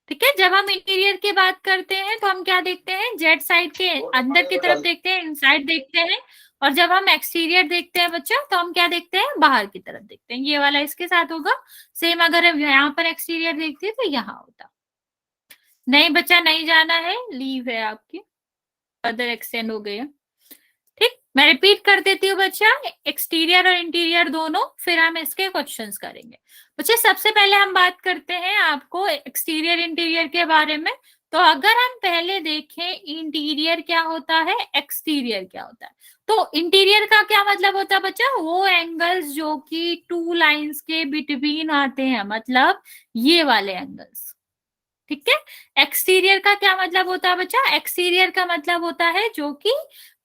ठीक है। जब हम इंटीरियर की बात करते हैं तो हम क्या देखते हैं, जेड साइड के अंदर की तरफ देखते हैं, इनसाइड देखते हैं, और जब हम एक्सटीरियर देखते हैं बच्चा तो हम क्या देखते हैं, बाहर की तरफ देखते हैं। ये वाला इसके साथ होगा सेम, अगर हम यहाँ पर एक्सटीरियर देखते हैं तो यहाँ होता। नहीं बच्चा, नहीं जाना है, लीव है आपकी। फर्दर एक्सटेंड हो गई है। ठीक, मैं रिपीट कर देती हूँ बच्चा, एक्सटीरियर और इंटीरियर दोनों, फिर हम इसके क्वेश्चंस करेंगे। बच्चे सबसे पहले हम बात करते हैं आपको एक्सटीरियर इंटीरियर के बारे में। तो अगर हम पहले देखें इंटीरियर क्या होता है, एक्सटीरियर क्या होता है, तो इंटीरियर का क्या मतलब होता है बच्चा, वो एंगल्स जो कि टू लाइंस के बिटवीन आते हैं, मतलब ये वाले एंगल्स। ठीक है, एक्सटीरियर का क्या मतलब होता है बच्चा, एक्सटीरियर का मतलब होता है जो कि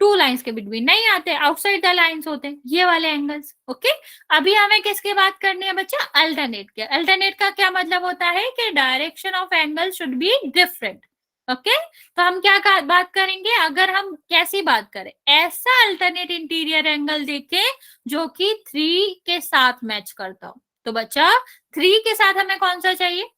टू लाइंस के बिटवीन नहीं आते, आउटसाइड द लाइंस होते हैं, ये वाले एंगल्स। ओके, अभी हमें किसकी बात करनी है बच्चा, अल्टरनेट के। अल्टरनेट का क्या मतलब होता है कि direction of angle should be different. Okay, तो हम क्या बात करेंगे, अगर हम कैसी बात करें, ऐसा अल्टरनेट इंटीरियर एंगल देखें जो कि 3 के साथ मैच करता हो। तो बच्चा 3 के साथ हमें कौन सा चाहिए,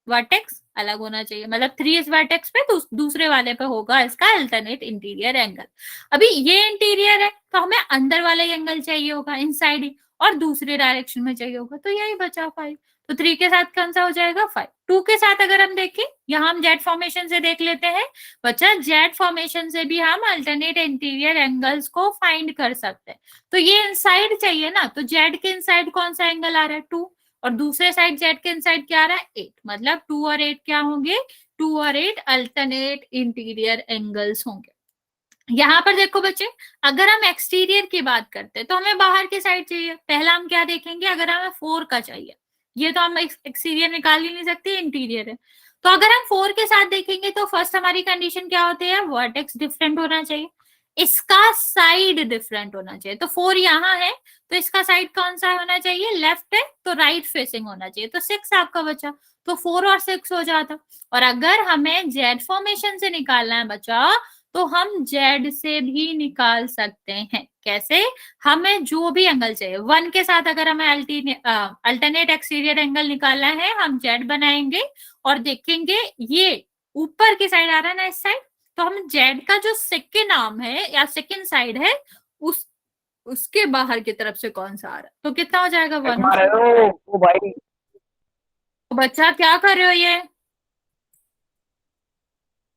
वर्टेक्स अलग होना चाहिए, मतलब 3 इस वर्टेक्स पे तो दूसरे वाले पे होगा इसका अल्टरनेट इंटीरियर एंगल। अभी ये इंटीरियर है तो हमें अंदर वाला एंगल चाहिए होगा, इनसाइड ही, और दूसरे डायरेक्शन में चाहिए होगा, तो यही बचा 5। तो 3 के साथ कौन सा हो जाएगा, 5। 2 के साथ अगर हम देखें, यहाँ हम जेड फॉर्मेशन से देख लेते हैं बच्चा, जेड फॉर्मेशन से भी हम अल्टरनेट इंटीरियर एंगल्स को फाइंड कर सकते हैं। तो ये इनसाइड चाहिए ना, तो जेड के इनसाइड कौन सा एंगल आ रहा है, 2, और दूसरे साइड जेड के इनसाइड क्या आ रहा है, 8, मतलब 2 और 8 क्या होंगे, 2 और 8 अल्टरनेट इंटीरियर एंगल्स होंगे। यहाँ पर देखो बच्चे, अगर हम एक्सटीरियर की बात करते हैं तो हमें बाहर की साइड चाहिए। पहला हम क्या देखेंगे, अगर हमें 4 का चाहिए, ये तो हम एक्सटीरियर निकाल ही नहीं सकते, इंटीरियर है। तो अगर हम 4 के साथ देखेंगे तो फर्स्ट हमारी कंडीशन क्या होती है, वर्टेक्स डिफरेंट होना चाहिए, इसका साइड डिफरेंट होना चाहिए। तो 4 यहाँ है तो इसका साइड कौन सा होना चाहिए, लेफ्ट है, तो राइट फेसिंग होना चाहिए, तो 6 आपका बचा, तो 4 और 6 हो जाता। और अगर हमें जेड फॉर्मेशन से निकालना है बच्चा, तो हम जेड से भी निकाल सकते हैं। कैसे, हमें जो भी एंगल चाहिए, 1 के साथ अगर हमें अल्टरनेट एक्सटीरियर एंगल निकालना है, हम जेड बनाएंगे और देखेंगे ये ऊपर की साइड आ रहा है ना, इस साइड, तो हम जेड का जो सेकेंड आर्म है या सेकेंड साइड है, उसके बाहर की तरफ से कौन सा आ रहा है, तो कितना हो जाएगा, 1 और 7। ओ भाई, तो बच्चा क्या कर रहे हो, ये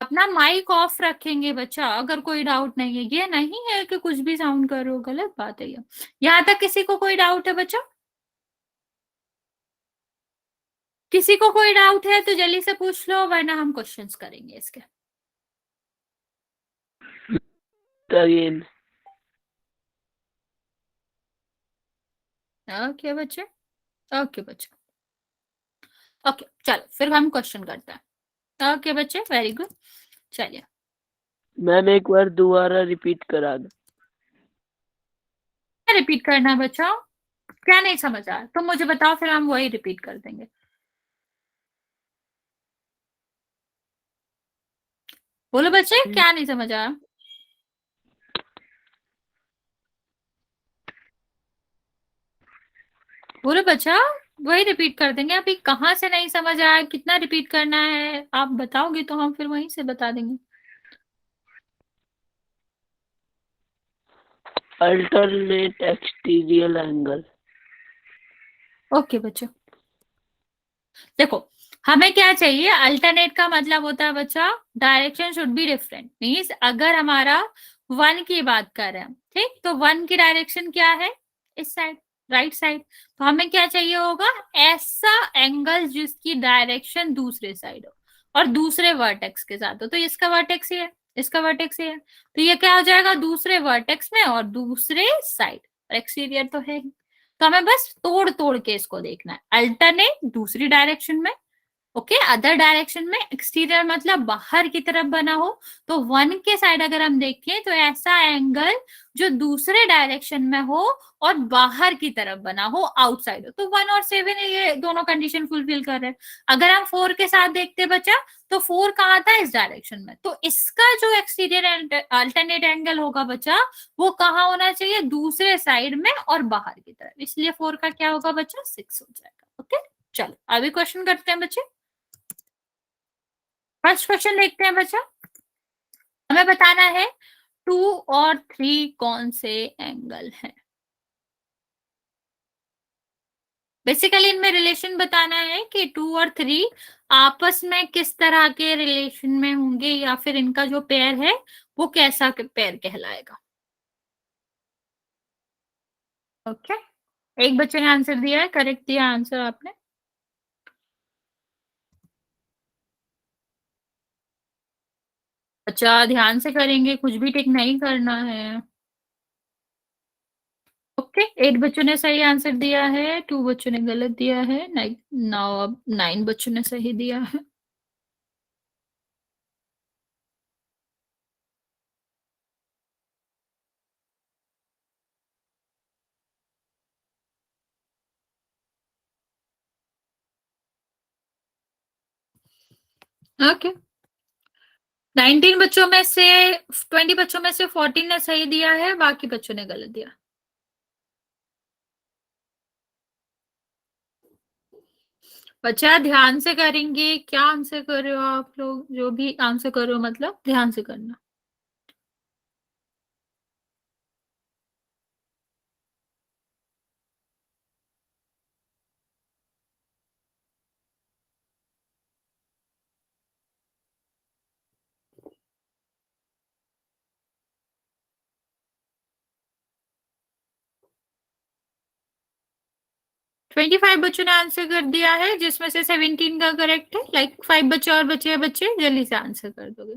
अपना माइक ऑफ रखेंगे बच्चा, अगर कोई डाउट नहीं है। ये नहीं है कि कुछ भी साउंड कर रहे हो, गलत बात है ये। यहाँ तक किसी को कोई डाउट है बच्चा, किसी को कोई डाउट है तो जल्दी से पूछ लो, वरना हम क्वेश्चंस करेंगे इसके। अगेन ओके बच्चे, ओके बच्चे, ओके चलो फिर हम क्वेश्चन करते हैं। ओके बच्चे, वेरी गुड, चलिए। मैम एक बार दोबारा रिपीट करा दो। क्या रिपीट करना है बच्चा, क्या नहीं समझ आया तो मुझे बताओ, फिर हम वही रिपीट कर देंगे। बोलो बच्चे, क्या नहीं समझ आया। बोलो बच्चा, वही रिपीट कर देंगे। अभी कहाँ से नहीं समझ आया, कितना रिपीट करना है आप बताओगे तो हम फिर वहीं से बता देंगे। Alternate exterior angle. ओके बच्चों, देखो हमें क्या चाहिए, अल्टरनेट का मतलब होता है बच्चा, direction should be different. Means अगर हमारा 1 की बात कर रहे हैं, ठीक, तो 1 की डायरेक्शन क्या है, इस साइड, राइट साइड। तो हमें क्या चाहिए होगा, ऐसा एंगल जिसकी डायरेक्शन दूसरे साइड हो और दूसरे वर्टेक्स के साथ हो। तो इसका वर्टेक्स ही है, इसका वर्टेक्स ही है, तो ये क्या हो जाएगा, दूसरे वर्टेक्स में और दूसरे साइड, एक्सटीरियर तो है ही। तो हमें बस तोड़ तोड़ के इसको देखना है, अल्टरनेट दूसरी डायरेक्शन में, ओके, अदर डायरेक्शन में, एक्सटीरियर मतलब बाहर की तरफ बना हो। तो 1 के साइड अगर हम देखें तो ऐसा एंगल जो दूसरे डायरेक्शन में हो और बाहर की तरफ बना हो, आउटसाइड हो। तो 1 और 7 ये दोनों कंडीशन फुलफिल कर रहे हैं। अगर हम 4 के साथ देखते बच्चा, तो 4 कहाँ था, इस डायरेक्शन में, तो इसका जो एक्सटीरियर अल्टरनेट एंगल होगा बच्चा, वो कहाँ होना चाहिए, दूसरे साइड में और बाहर की तरफ, इसलिए 4 का क्या होगा बच्चा, 6 हो जाएगा। ओके, चलो अभी क्वेश्चन करते हैं बच्चे। फर्स्ट क्वेश्चन देखते हैं बच्चा, हमें बताना है 2 और 3 कौन से एंगल हैं। बेसिकली इनमें रिलेशन बताना है कि 2 और 3 आपस में किस तरह के रिलेशन में होंगे, या फिर इनका जो पेयर है वो कैसा पेयर कहलाएगा। ओके, एक बच्चे ने आंसर दिया है, करेक्ट दिया आंसर आपने। अच्छा, ध्यान से करेंगे, कुछ भी टिक नहीं करना है। ओके, 8 बच्चों ने सही आंसर दिया है, 2 बच्चों ने गलत दिया है, 9 बच्चों ने सही दिया है। ओके, 19 बच्चों में से 20 बच्चों में से 14 ने सही दिया है, बाकी बच्चों ने गलत दिया। बच्चा ध्यान से करेंगे, क्या आंसर कर रहे हो आप लोग, जो भी आंसर कर रहे हो मतलब ध्यान से करना। फाइव बच्चों ने आंसर कर दिया है, जिसमें से 17 का करेक्ट है। लाइक 5 बच्चे और बचे, बच्चे जल्दी से आंसर कर दोगे।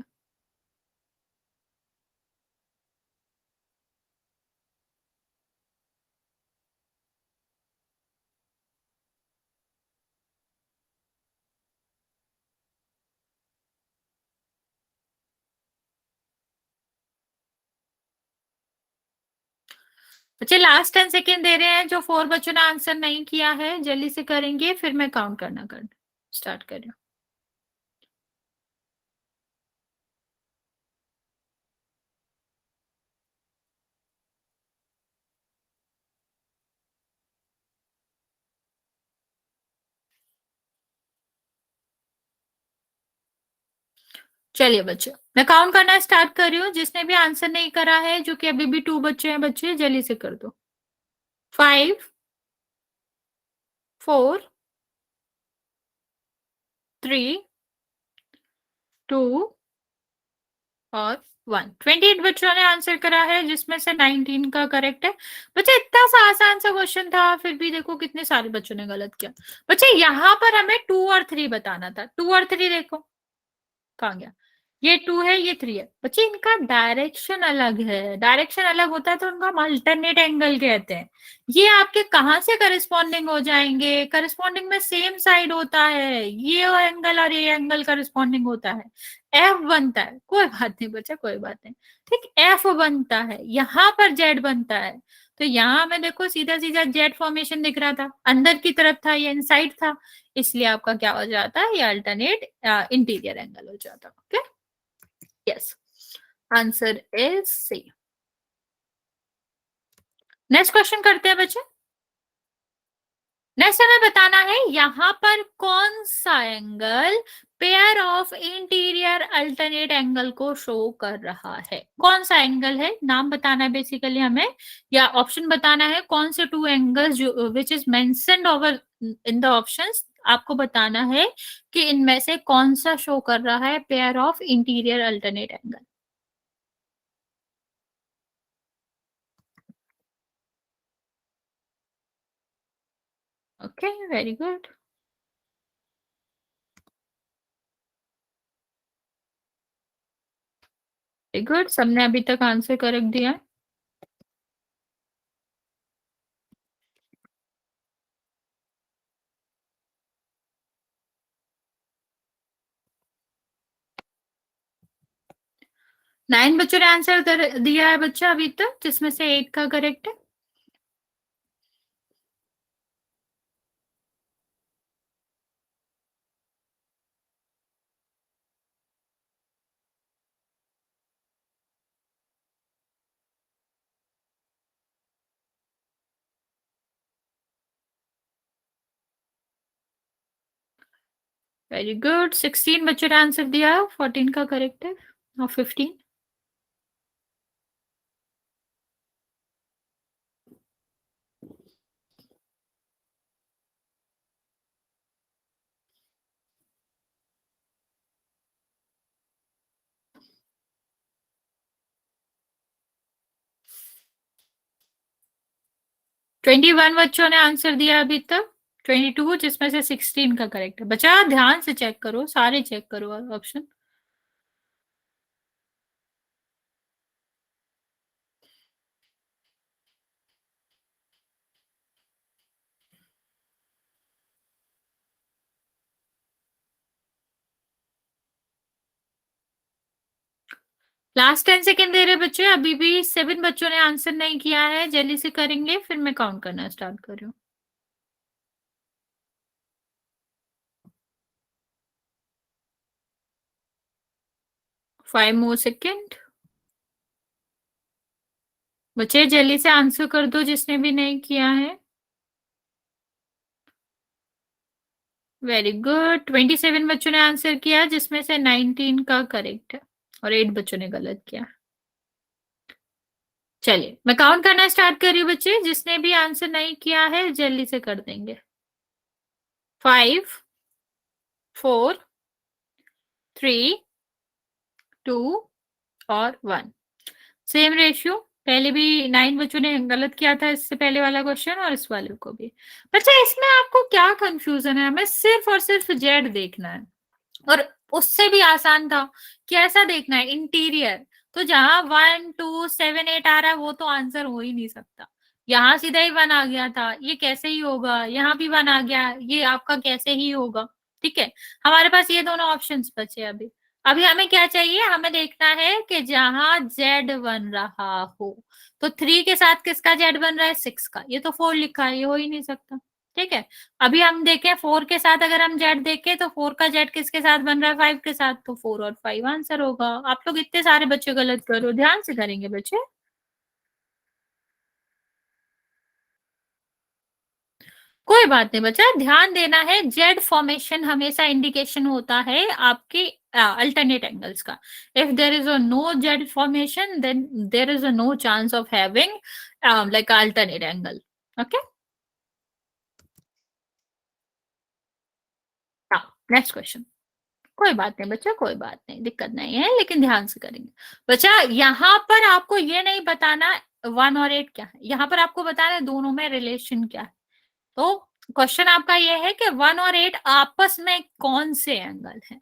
बच्चे लास्ट 10 सेकेंड दे रहे हैं, जो 4 बच्चों ने आंसर नहीं किया है जल्दी से करेंगे, फिर मैं काउंट करना कर स्टार्ट कर रही हूँ। चलिए बच्चों, मैं काउंट करना स्टार्ट कर रही हूँ। जिसने भी आंसर नहीं करा है, जो कि अभी भी 2 बच्चे हैं, बच्चे जल्दी से कर दो। 5, 4, 3, 2 और 1। 28 बच्चों ने आंसर करा है, जिसमें से 19 का करेक्ट है। बच्चे इतना सा आसान सा क्वेश्चन था, फिर भी देखो कितने सारे बच्चों ने गलत किया। बच्चे यहाँ पर हमें 2 और 3 बताना था। 2 और 3 देखो कहाँ गया, ये 2 है, ये 3 है। बच्चे इनका डायरेक्शन अलग है, डायरेक्शन अलग होता है तो उनका हम अल्टरनेट एंगल कहते हैं। ये आपके कहाँ से करस्पॉन्डिंग हो जाएंगे, करस्पॉन्डिंग में सेम साइड होता है, ये एंगल और ये एंगल करस्पॉन्डिंग होता है। एफ बनता है, कोई बात नहीं बच्चा, कोई बात नहीं, ठीक, एफ बनता है, यहाँ पर जेड बनता है। तो यहाँ में देखो सीधा सीधा जेड फॉर्मेशन दिख रहा था, अंदर की तरफ था, ये इनसाइड था, इसलिए आपका क्या हो जाता है, ये अल्टरनेट इंटीरियर एंगल हो जाता है। Okay, yes, answer is C. Next question करते हैं बच्चे। नेक्स्ट हमें बताना है यहाँ पर कौन सा angle pair of interior alternate angle को शो कर रहा है। कौन सा एंगल है, नाम बताना है बेसिकली हमें, या ऑप्शन बताना है कौन से 2 एंगल्स जो which is mentioned over in the options. आपको बताना है कि इनमें से कौन सा शो कर रहा है pair of interior alternate angle. Okay, very good, very good, सबने अभी तक आंसर करेक्ट दिया है। नाइन बच्चों ने आंसर दिया है बच्चा अभी तक, जिसमें से 8 का करेक्ट है। वेरी गुड, 16 बच्चों ने आंसर दिया, 14 का करेक्ट है और 15। 21 बच्चों ने आंसर दिया अभी तक, 22 जिसमें से 16 का करेक्ट है। बच्चा ध्यान से चेक करो, सारे चेक करो ऑप्शन। लास्ट 10 सेकेंड दे रहे बच्चे, अभी भी 7 बच्चों ने आंसर नहीं किया है, जल्दी से करेंगे फिर मैं काउंट करना स्टार्ट कर रही हूँ। 5 मोर सेकेंड। बच्चे जल्दी से आंसर कर दो जिसने भी नहीं किया है। वेरी गुड, 27 बच्चों ने आंसर किया जिसमें से 19 का करेक्ट है और 8 बच्चों ने गलत किया। चलिए मैं काउंट करना स्टार्ट कर रही हूँ बच्चे, जिसने भी आंसर नहीं किया है जल्दी से कर देंगे। 5 4 3 2 और 1। सेम रेशियो, पहले भी 9 बच्चों ने गलत किया था इससे पहले वाला क्वेश्चन और इस वाले को भी। बच्चा इसमें आपको क्या कंफ्यूजन है? हमें सिर्फ और सिर्फ जेड देखना है, और उससे भी आसान था कि ऐसा देखना है इंटीरियर। तो जहां 1 2 7 8 आ रहा है वो तो आंसर हो ही नहीं सकता। यहाँ सीधा ही 1 आ गया था, ये कैसे ही होगा? यहाँ भी 1 आ गया, ये आपका कैसे ही होगा? ठीक है, हमारे पास ये दोनों ऑप्शंस बचे अभी। अभी हमें क्या चाहिए? हमें देखना है कि जहां जेड बन रहा हो, तो 3 के साथ किसका जेड बन रहा है? 6 का। ये तो 4 लिखा है, ये हो ही नहीं सकता। ठीक है, अभी हम देखें 4 के साथ अगर हम जेड देखें तो 4 का जेड किसके साथ बन रहा है? 5 के साथ, तो 4 और 5 आंसर होगा। आप लोग इतने सारे बच्चे गलत करो, ध्यान से करेंगे बच्चे। कोई बात नहीं बच्चा, ध्यान देना है। जेड फॉर्मेशन हमेशा इंडिकेशन होता है आपके अल्टरनेट एंगल्स का। If there is a no Z formation then there is a no chance of having like alternate angle. Okay, next question. कोई बात नहीं बच्चा, कोई बात नहीं, दिक्कत नहीं है, लेकिन ध्यान से करेंगे। बच्चा यहाँ पर आपको ये नहीं बताना 1 और 8 क्या है, यहाँ पर आपको बताना है दोनों में रिलेशन क्या है। तो क्वेश्चन आपका ये है कि 1 और 8 आपस में कौन से एंगल है,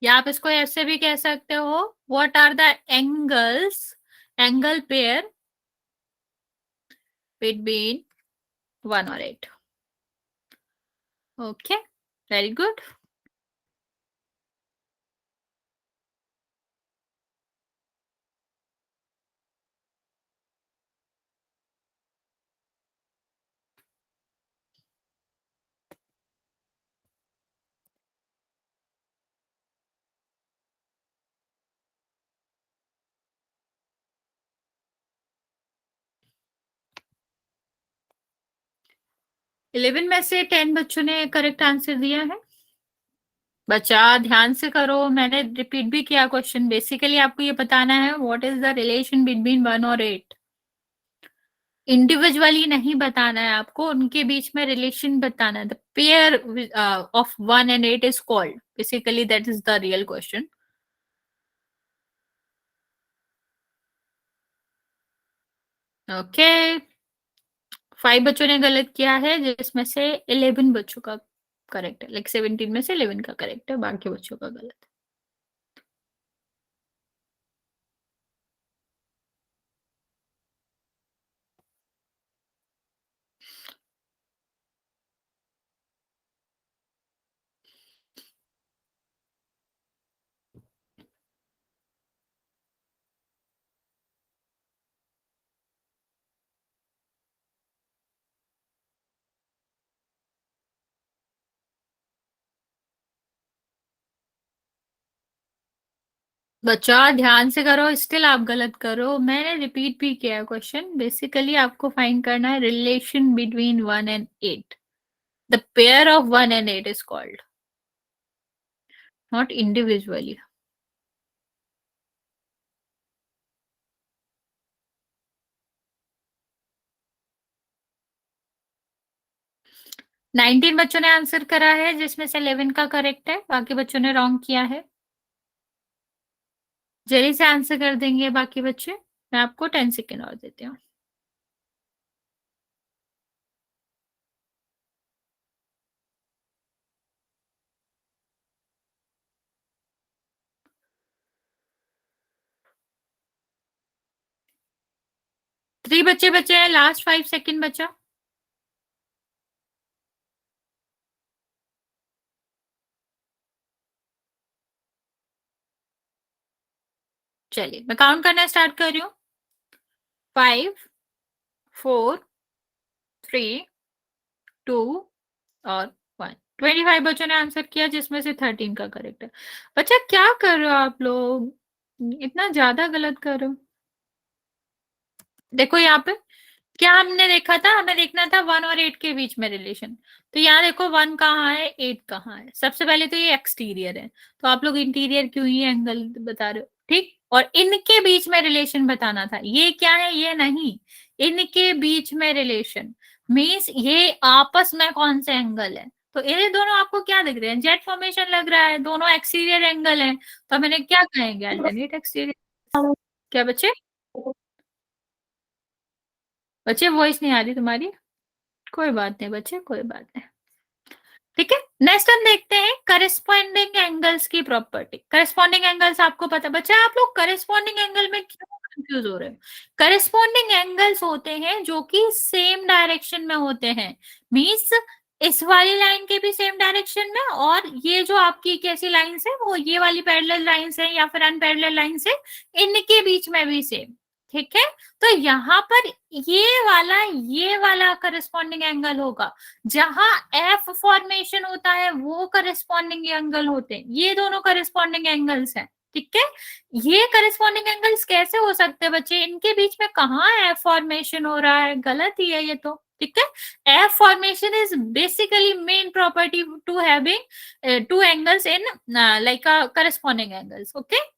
या आप इसको ऐसे भी कह सकते हो, what are the angles, angle pair between 1 और 8। Okay, very good. 11 में से 10 बच्चों ने करेक्ट आंसर दिया है। बच्चा ध्यान से करो, मैंने रिपीट भी किया क्वेश्चन। बेसिकली आपको ये बताना है what is the relation between 1 और 8। इंडिविजुअली नहीं बताना है आपको, उनके बीच में रिलेशन बताना है। The pair of 1 and 8 is called, basically that is the real question. Okay, 5 बच्चों ने गलत किया है जिसमें से 11 बच्चों का करेक्ट है, लाइक 17 में से 11 का करेक्ट है, बाकी बच्चों का गलत है। बच्चा ध्यान से करो, स्टिल आप गलत करो। मैंने रिपीट भी किया है क्वेश्चन। बेसिकली आपको फाइंड करना है relation between 1 and 8। The pair of 1 and 8 is called, not individually. Nineteen बच्चों ने आंसर करा है जिसमें से 11 का करेक्ट है, बाकी बच्चों ने रॉन्ग किया है। जल्दी से आंसर कर देंगे बाकी बच्चे, मैं आपको 10 सेकेंड और देती हूँ। थ्री बच्चे बचे हैं, लास्ट 5 सेकेंड बचा। चलिए मैं काउंट करना स्टार्ट कर रही हूँ। 5, 4, 3, 2 और 1। 25 बच्चों ने आंसर किया, जिसमें से 13 का करेक्ट है। बच्चा क्या कर रहे हो आप लोग, इतना ज्यादा गलत कर रहे हो। देखो यहाँ पे क्या हमने देखा था, हमें देखना था 1 और 8 के बीच में रिलेशन। तो यहाँ देखो 1 कहाँ है, 8 कहाँ है। सबसे पहले तो ये एक्सटीरियर है, तो आप लोग इंटीरियर क्यों ही एंगल बता रहे हो, ठीक। और इनके बीच में रिलेशन बताना था, ये क्या है, ये नहीं, इनके बीच में रिलेशन मीन्स ये आपस में कौन से एंगल है। तो ये दोनों आपको क्या दिख रहे हैं, जेट फॉर्मेशन लग रहा है, दोनों एक्सटीरियर एंगल है, तो मैंने क्या कहेंगे, अल्टरनेट एक्सटीरियर। क्या बच्चे, बच्चे वॉइस नहीं आ रही तुम्हारी, कोई बात नहीं बच्चे, कोई बात नहीं, ठीक है। नेक्स्ट हम देखते हैं करस्पॉन्डिंग एंगल्स की प्रॉपर्टी। करस्पॉन्डिंग एंगल्स आपको पता, बच्चा आप लोग करस्पॉन्डिंग एंगल में क्यों कंफ्यूज हो रहे हो। करस्पॉन्डिंग एंगल्स होते हैं जो कि सेम डायरेक्शन में होते हैं, मींस इस वाली लाइन के भी सेम डायरेक्शन में, और ये जो आपकी कैसी लाइंस है, वो ये वाली पैरेलल लाइंस है या फिर अनपैरेलल लाइंस है, इनके बीच में भी सेम, ठीक है। तो यहाँ पर ये वाला करस्पॉन्डिंग एंगल होगा, जहां एफ फॉर्मेशन होता है वो करस्पॉन्डिंग एंगल होते हैं, ये दोनों करस्पॉन्डिंग एंगल्स हैं, ठीक है। ये करस्पॉन्डिंग एंगल्स कैसे हो सकते हैं बच्चे, इनके बीच में कहाँ एफ फॉर्मेशन हो रहा है, गलत ही है ये तो, ठीक है। F formation is basically main property to having two angles in like corresponding angles, okay.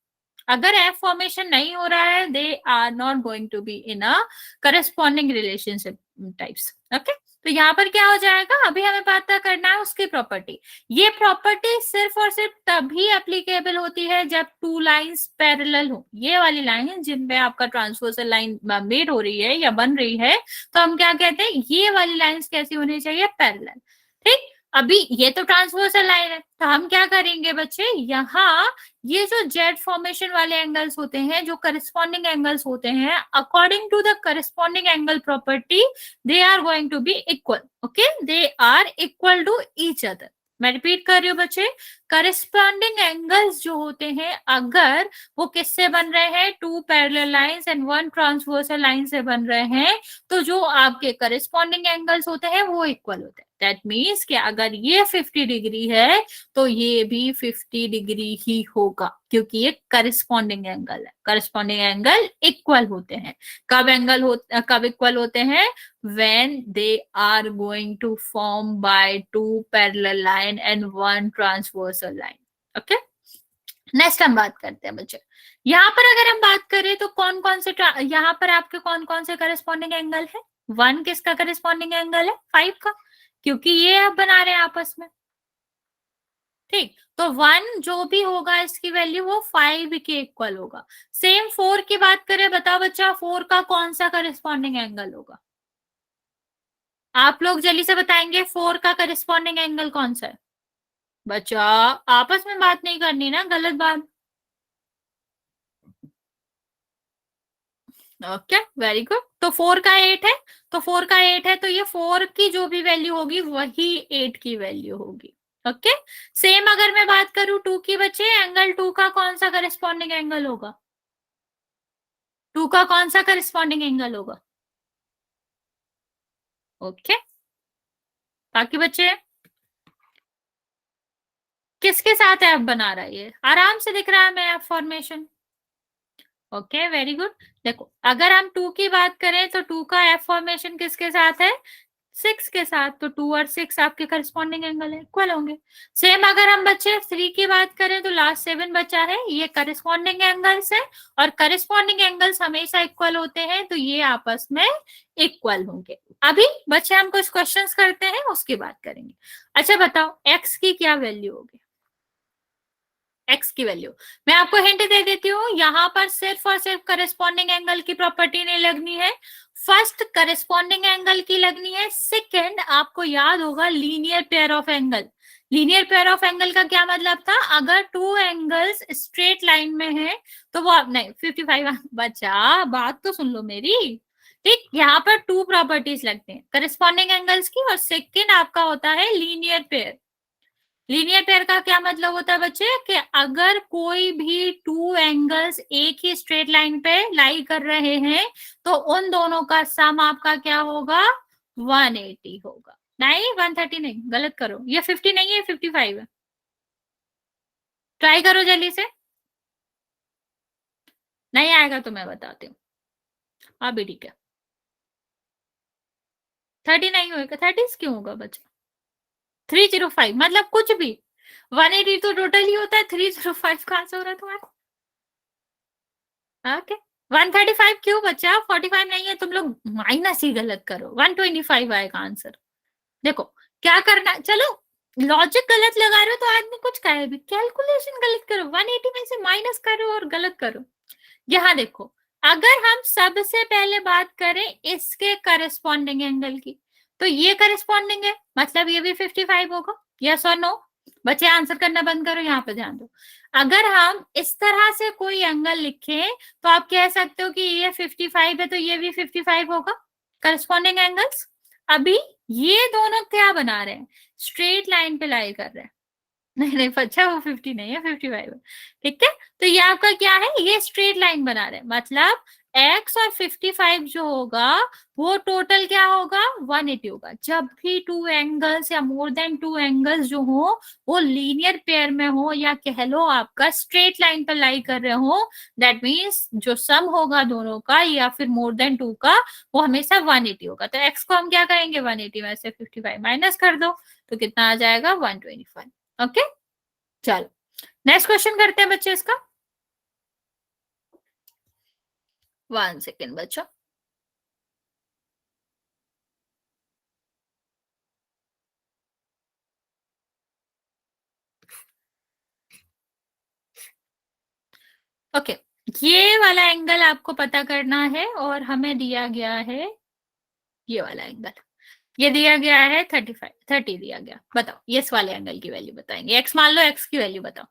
अगर एफ फॉर्मेशन नहीं हो रहा है, they are not going to be in a corresponding relationship types, okay. तो यहाँ पर क्या हो जाएगा, अभी हमें पता करना है उसकी प्रॉपर्टी। ये प्रॉपर्टी सिर्फ और सिर्फ तभी एप्लीकेबल होती है जब टू लाइंस पैरेलल हो। ये वाली लाइन जिनपे आपका ट्रांसवर्सल लाइन मेड हो रही है या बन रही है, तो हम क्या कहते हैं, ये वाली लाइंस कैसी होनी चाहिए, पैरेलल, ठीक। अभी ये तो ट्रांसवर्सल लाइन है, तो हम क्या करेंगे बच्चे, यहाँ ये जो जेड फॉर्मेशन वाले एंगल्स होते हैं, जो करस्पॉन्डिंग एंगल्स होते हैं, according to the corresponding angle property, they are going to be equal, okay, they are equal to each other. मैं रिपीट कर रही हूँ बच्चे, करस्पॉन्डिंग एंगल्स जो होते हैं, अगर वो किससे बन रहे हैं, two parallel lines and one transversal line से बन रहे हैं, तो जो आपके करस्पॉन्डिंग एंगल्स होते हैं वो इक्वल होते हैं। दैट मीन्स कि अगर ये 50 डिग्री है तो ये भी 50 डिग्री ही होगा, क्योंकि ये करस्पॉन्डिंग एंगल है। करस्पॉन्डिंग एंगल इक्वल होते हैं, कब इक्वल होते हैं, when they are going to form by two parallel line and one transversal line, okay। Next हम बात करते हैं बच्चे, यहाँ पर अगर हम बात करें तो कौन कौन से यहाँ पर आपके कौन कौन से करस्पॉन्डिंग एंगल है। 1 किसका करस्पॉन्डिंग एंगल है, 5 का, क्योंकि ये आप बना रहे हैं आपस में, ठीक। तो 1 जो भी होगा इसकी वैल्यू वो 5 के इक्वल होगा। सेम 4 की बात करें, बताओ बच्चा 4 का कौन सा करस्पॉन्डिंग एंगल होगा, आप लोग जल्दी से बताएंगे 4 का करस्पॉन्डिंग एंगल कौन सा है। बच्चा आपस में बात नहीं करनी ना, गलत बात, ओके वेरी गुड। तो 4 का 8 है, तो 4 का 8 है, तो ये 4 की जो भी वैल्यू होगी वही 8 की वैल्यू होगी, ओके। सेम अगर मैं बात करूं 2 की बच्चे, एंगल 2 का कौन सा करस्पॉन्डिंग एंगल होगा, 2 का कौन सा करस्पॉन्डिंग एंगल होगा, ओके। बाकी बच्चे किसके साथ एफ बना रहा है, ये आराम से दिख रहा है मैं F formation, okay very good. देखो अगर हम 2 की बात करें तो 2 का एफ फॉर्मेशन किसके साथ है, 6 के साथ, तो 2 और 6 आपके करस्पॉन्डिंग एंगल है, इक्वल होंगे। सेम अगर हम बच्चे 3 की बात करें तो लास्ट 7 बचा है, ये करस्पॉन्डिंग एंगल्स है, और करस्पॉन्डिंग एंगल्स हमेशा इक्वल होते हैं, तो ये आपस में इक्वल होंगे। अभी बच्चे हम कुछ क्वेश्चंस करते हैं, उसकी बात करेंगे। अच्छा बताओ एक्स की क्या वैल्यू होगी, एक्स की वैल्यू। मैं आपको हिंट दे देती हूँ, यहाँ पर सिर्फ और सिर्फ करस्पॉन्डिंग एंगल की प्रॉपर्टी नहीं लगनी है, फर्स्ट करस्पॉन्डिंग एंगल की लगनी है, सेकंड आपको याद होगा linear pair of angle. Linear pair of angle का क्या मतलब था, अगर टू एंगल्स स्ट्रेट लाइन में है तो वो नहीं 55 बचा, बात तो सुन लो मेरी। ठीक, यहाँ पर टू प्रॉपर्टीज लगते हैं करस्पॉन्डिंग एंगल्स की, और सेकंड आपका होता है लीनियर पेयर। लीनियर पेयर का क्या मतलब होता है बच्चे, कि अगर कोई भी टू एंगल्स एक ही स्ट्रेट लाइन पे लाई कर रहे हैं तो उन दोनों का सम आपका क्या होगा, 180 होगा। नहीं 130 नहीं, गलत करो, ये 50 नहीं है 55 है। ट्राई करो जल्दी से, नहीं आएगा तो मैं बताती हूँ। अभी ठीक है, 30 नहीं होगा, 30 क्यों होगा बच्चा, 305 मतलब कुछ भी, 180 तो टोटल ही होता है, 305 कहां से हो रहा है तुम्हारा। ओके 135 क्यों बचा, 45 नहीं है, तुम लोग माइनस ही गलत करो, 125 आएगा आंसर। देखो क्या करना, चलो लॉजिक गलत लगा रहे हो तो आदमी कुछ कहे भी, कैलकुलेशन गलत करो, 180 में से माइनस करो और गलत करो। यहाँ देखो, अगर हम सबसे पहले बात करें इसके करस्पॉन्डिंग एंगल की, तो ये करस्पॉन्डिंग है, मतलब ये भी 55 होगा, यस और नो। बच्चे आंसर करना बंद करो, यहाँ पे ध्यान दो। अगर हम इस तरह से कोई एंगल लिखें तो आप कह सकते हो कि ये 55 है तो ये भी 55 होगा, करस्पॉन्डिंग एंगल्स। अभी ये दोनों क्या बना रहे हैं, स्ट्रेट लाइन पे लाई कर रहे हैं, नहीं नहीं अच्छा वो 50 नहीं है 55 है, ठीक है। तो ये आपका क्या है, ये स्ट्रेट लाइन बना रहे हैं, मतलब x और 55 जो होगा वो टोटल क्या होगा, 180 होगा। जब भी टू एंगल्स या मोर देन टू एंगल्स जो हो वो लीनियर पेयर में हो, या कह लो आपका स्ट्रेट लाइन पर लाई कर रहे हो, दैट मीन्स जो सम होगा दोनों का या फिर मोर देन टू का, वो हमेशा 180 होगा। तो x को हम क्या करेंगे, 180 में से 55 माइनस कर दो तो कितना आ जाएगा, 125। ओके चलो नेक्स्ट क्वेश्चन करते हैं बच्चे इसका, 1 सेकेंड बच्चों। ओके ये वाला एंगल आपको पता करना है, और हमें दिया गया है ये वाला एंगल, ये दिया गया है 35 30 दिया गया। बताओ इस वाले एंगल की वैल्यू बताएंगे, एक्स मान लो, एक्स की वैल्यू बताओ।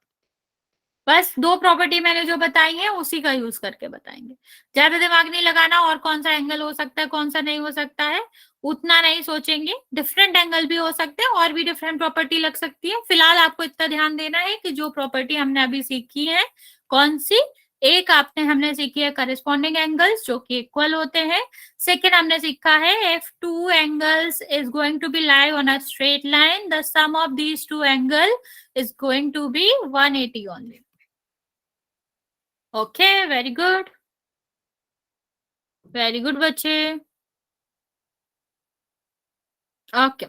बस दो प्रॉपर्टी मैंने जो बताई है उसी का यूज करके बताएंगे, ज्यादा दिमाग नहीं लगाना, और कौन सा एंगल हो सकता है कौन सा नहीं हो सकता है उतना नहीं सोचेंगे। डिफरेंट एंगल भी हो सकते हैं और भी डिफरेंट प्रॉपर्टी लग सकती है। फिलहाल आपको इतना ध्यान देना है कि जो प्रॉपर्टी हमने अभी सीखी है, कौन सी, एक आपने हमने सीखी है करस्पॉन्डिंग एंगल्स जो कि इक्वल होते हैं। सेकेंड हमने सीखा है if two angles is going to be lie on a straight line the sum of these two angle is going to be 180 only. Okay very good, very good बच्चे। ओके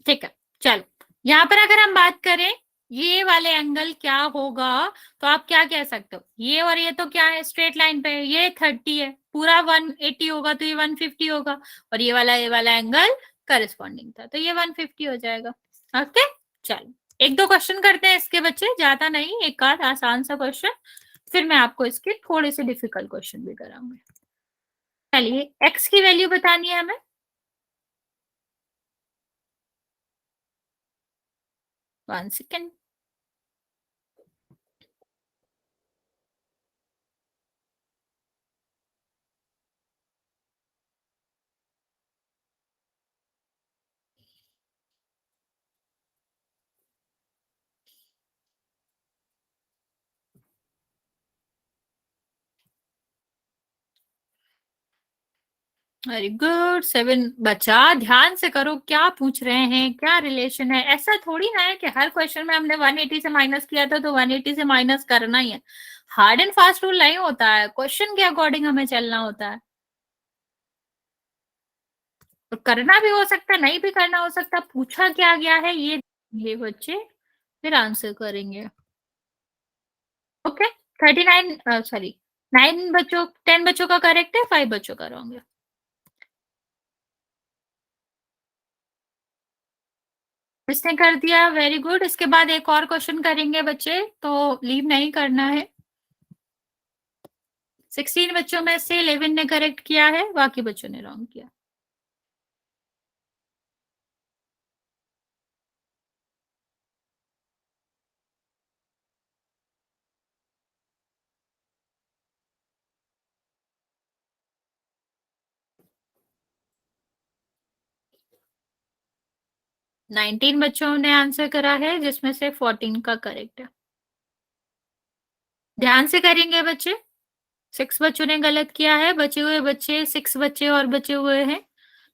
ठीक है चलो, यहाँ पर अगर हम बात करें ये वाले एंगल क्या होगा, तो आप क्या कह सकते हो, ये और ये तो क्या है, स्ट्रेट लाइन पे है, ये 30 है, पूरा 180 होगा तो ये 150 होगा, और ये वाला एंगल करस्पॉन्डिंग था तो ये 150 हो जाएगा। ओके चलो एक दो क्वेश्चन करते हैं इसके बच्चे, ज्यादा नहीं, एक आध आसान सा क्वेश्चन, फिर मैं आपको इसके थोड़े से डिफिकल्ट क्वेश्चन भी कराऊंगी। चलिए एक्स की वैल्यू बतानी है हमें, 1 सेकेंड। वेरी गुड 7 बच्चा, ध्यान से करो क्या पूछ रहे हैं, क्या रिलेशन है। ऐसा थोड़ी ना है कि हर क्वेश्चन में हमने 180 से माइनस किया था तो 180 से माइनस करना ही है, हार्ड एंड फास्ट रूल नहीं होता है, क्वेश्चन के अकॉर्डिंग हमें चलना होता है। तो करना भी हो सकता है नहीं भी करना हो सकता, पूछा क्या गया है ये बच्चे फिर आंसर करेंगे। ओके 39 सॉरी 9 बच्चों 10 बच्चों का करेक्ट है, 5 बच्चों का रॉन्ग है। इसने कर दिया, वेरी गुड। इसके बाद एक और क्वेश्चन करेंगे बच्चे, तो लीव नहीं करना है। 16 बच्चों में से 11 ने करेक्ट किया है, बाकी बच्चों ने रॉन्ग किया। नाइनटीन बच्चों ने आंसर करा है, जिसमें से 14 का करेक्ट है। ध्यान से करेंगे बच्चे। 6 बच्चों ने गलत किया है, बचे हुए बच्चे 6 बच्चे और बचे हुए हैं।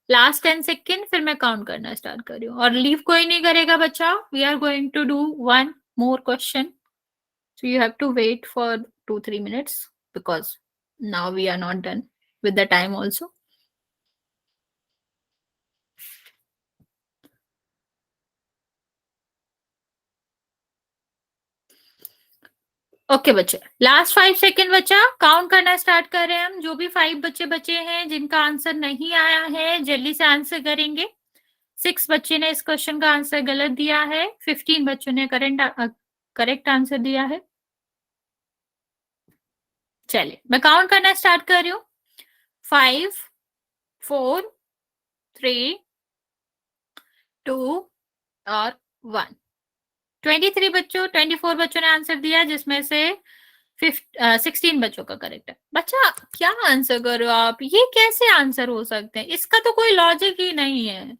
लास्ट 10 सेकेंड, फिर मैं काउंट करना स्टार्ट कर रही हूँ। और लीव कोई नहीं करेगा बच्चा। We are going to do one more question, so you have to wait for 2-3 minutes because now we are not done with the time also. Okay बच्चे, लास्ट 5 सेकेंड बच्चा, काउंट करना स्टार्ट कर रहे हैं हम। जो भी 5 बच्चे बचे हैं जिनका आंसर नहीं आया है, जल्दी से आंसर करेंगे। 6 बच्चे ने इस क्वेश्चन का आंसर गलत दिया है, 15 बच्चों ने करेक्ट आंसर दिया है। चलिए मैं काउंट करना स्टार्ट कर रही हूँ। 5 4 3 2 और 1। 23 बच्चों 24 बच्चों ने आंसर दिया, जिसमें से 16 बच्चों का करेक्ट है। बच्चा क्या आंसर करो आप, ये कैसे आंसर हो सकते हैं? इसका तो कोई लॉजिक ही नहीं है।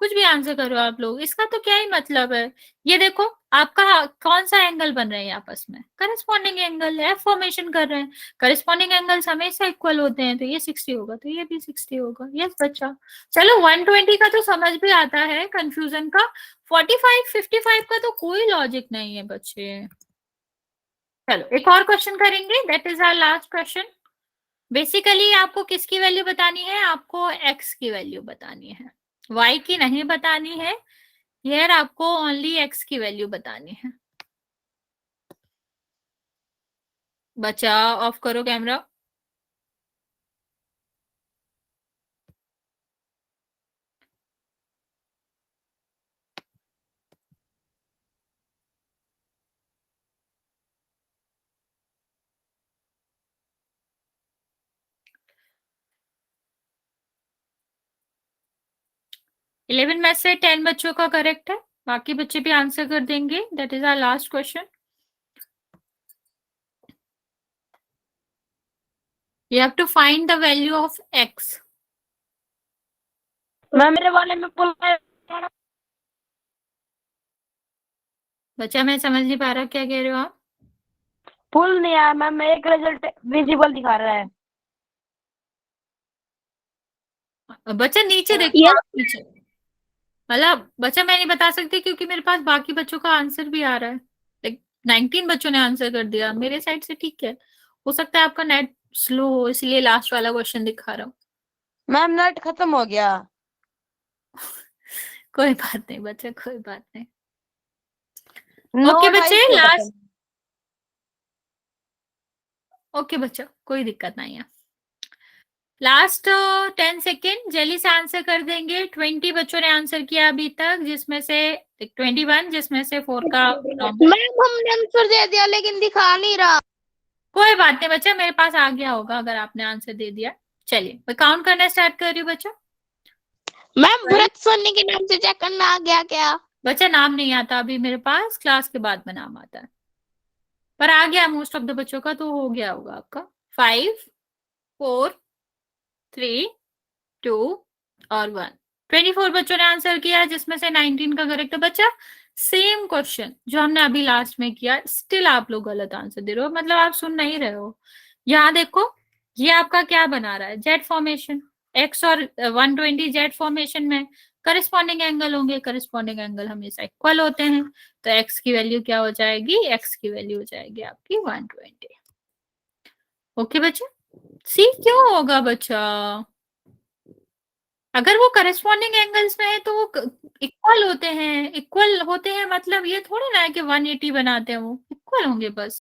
कुछ भी आंसर करो आप लोग, इसका तो क्या ही मतलब है। ये देखो आपका कौन सा एंगल बन रहे हैं आपस में, करस्पॉन्डिंग एंगल है, फॉर्मेशन कर रहे हैं। करस्पॉन्डिंग एंगल्स हमेशा इक्वल होते हैं, तो ये 60 होगा तो ये भी 60 होगा। यस बच्चा, चलो 120 का तो समझ भी आता है, कंफ्यूजन का 45 55 का तो कोई लॉजिक नहीं है बच्चे। चलो एक और क्वेश्चन करेंगे, that is our last question. Basically आपको किसकी वैल्यू बतानी है? आपको एक्स की वैल्यू बतानी है, y की नहीं बतानी है। हियर आपको ओनली x की वैल्यू बतानी है। बच्चा ऑफ करो कैमरा। इलेवन में से 10 बच्चों का करेक्ट है, बाकी बच्चे भी आंसर कर देंगे। That is our last question. You have to find the value of x। Ma'am मेरे वाले में पुल बच्चा मैं समझ नहीं पा रहा, क्या कह रहे हो आप? पुल नहीं आया मैम, एक रिजल्ट विजिबल दिखा रहा है। बच्चा नीचे देखो आप, नीचे। मतलब बच्चा मैं नहीं बता सकती क्योंकि मेरे पास बाकी बच्चों का आंसर भी आ रहा है। लाइक 19 बच्चों ने आंसर कर दिया, मेरे साइड से ठीक है। हो सकता है आपका नेट स्लो हो, इसलिए लास्ट वाला क्वेश्चन दिखा रहा हूँ। मैम नेट खत्म हो गया। कोई बात नहीं बच्चा, कोई बात नहीं। नौ ओके बच्चे, 2:30 लास्ट। ओके बच्चा, कोई दिक्कत नहीं है। लास्ट 10 सेकेंड, जल्दी से आंसर कर देंगे। 20 बच्चों ने आंसर किया अभी तक, जिसमें से 21, जिसमें से 4 का wrong है। मैम हमने आंसर दे दिया लेकिन दिखा नहीं रहा। कोई बात नहीं बच्चा, मेरे पास आ गया होगा अगर आपने आंसर दे दिया। चलिए मैं काउंट करना स्टार्ट कर रही हूँ बच्चा। मैम भरत सोनी के नाम से चेक करना आ गया क्या? बच्चा नाम नहीं आता अभी मेरे पास, क्लास के बाद में नाम आता है, पर आ गया मोस्ट ऑफ द बच्चों का, तो हो गया होगा आपका। 5 4 3 2 और 1। 24 बच्चों ने आंसर किया, जिसमें से 19 का करेक्ट है। बच्चा सेम क्वेश्चन जो हमने अभी लास्ट में किया, स्टिल आप लोग गलत आंसर दे रहे हो, मतलब आप सुन नहीं रहे हो। यहाँ देखो, ये आपका क्या बना रहा है, जेड फॉर्मेशन। एक्स और 120 जेड फॉर्मेशन में करस्पॉन्डिंग एंगल होंगे, करस्पॉन्डिंग एंगल हमेशा इक्वल होते हैं, तो एक्स की वैल्यू क्या हो जाएगी? एक्स की वैल्यू हो जाएगी आपकी 120। ओके बच्चा, सी क्यों होगा बच्चा? अगर वो करस्पॉन्डिंग एंगल्स में है तो वो इक्वल होते हैं। इक्वल होते हैं मतलब ये थोड़ी ना है कि 180 बनाते हैं, वो इक्वल होंगे बस।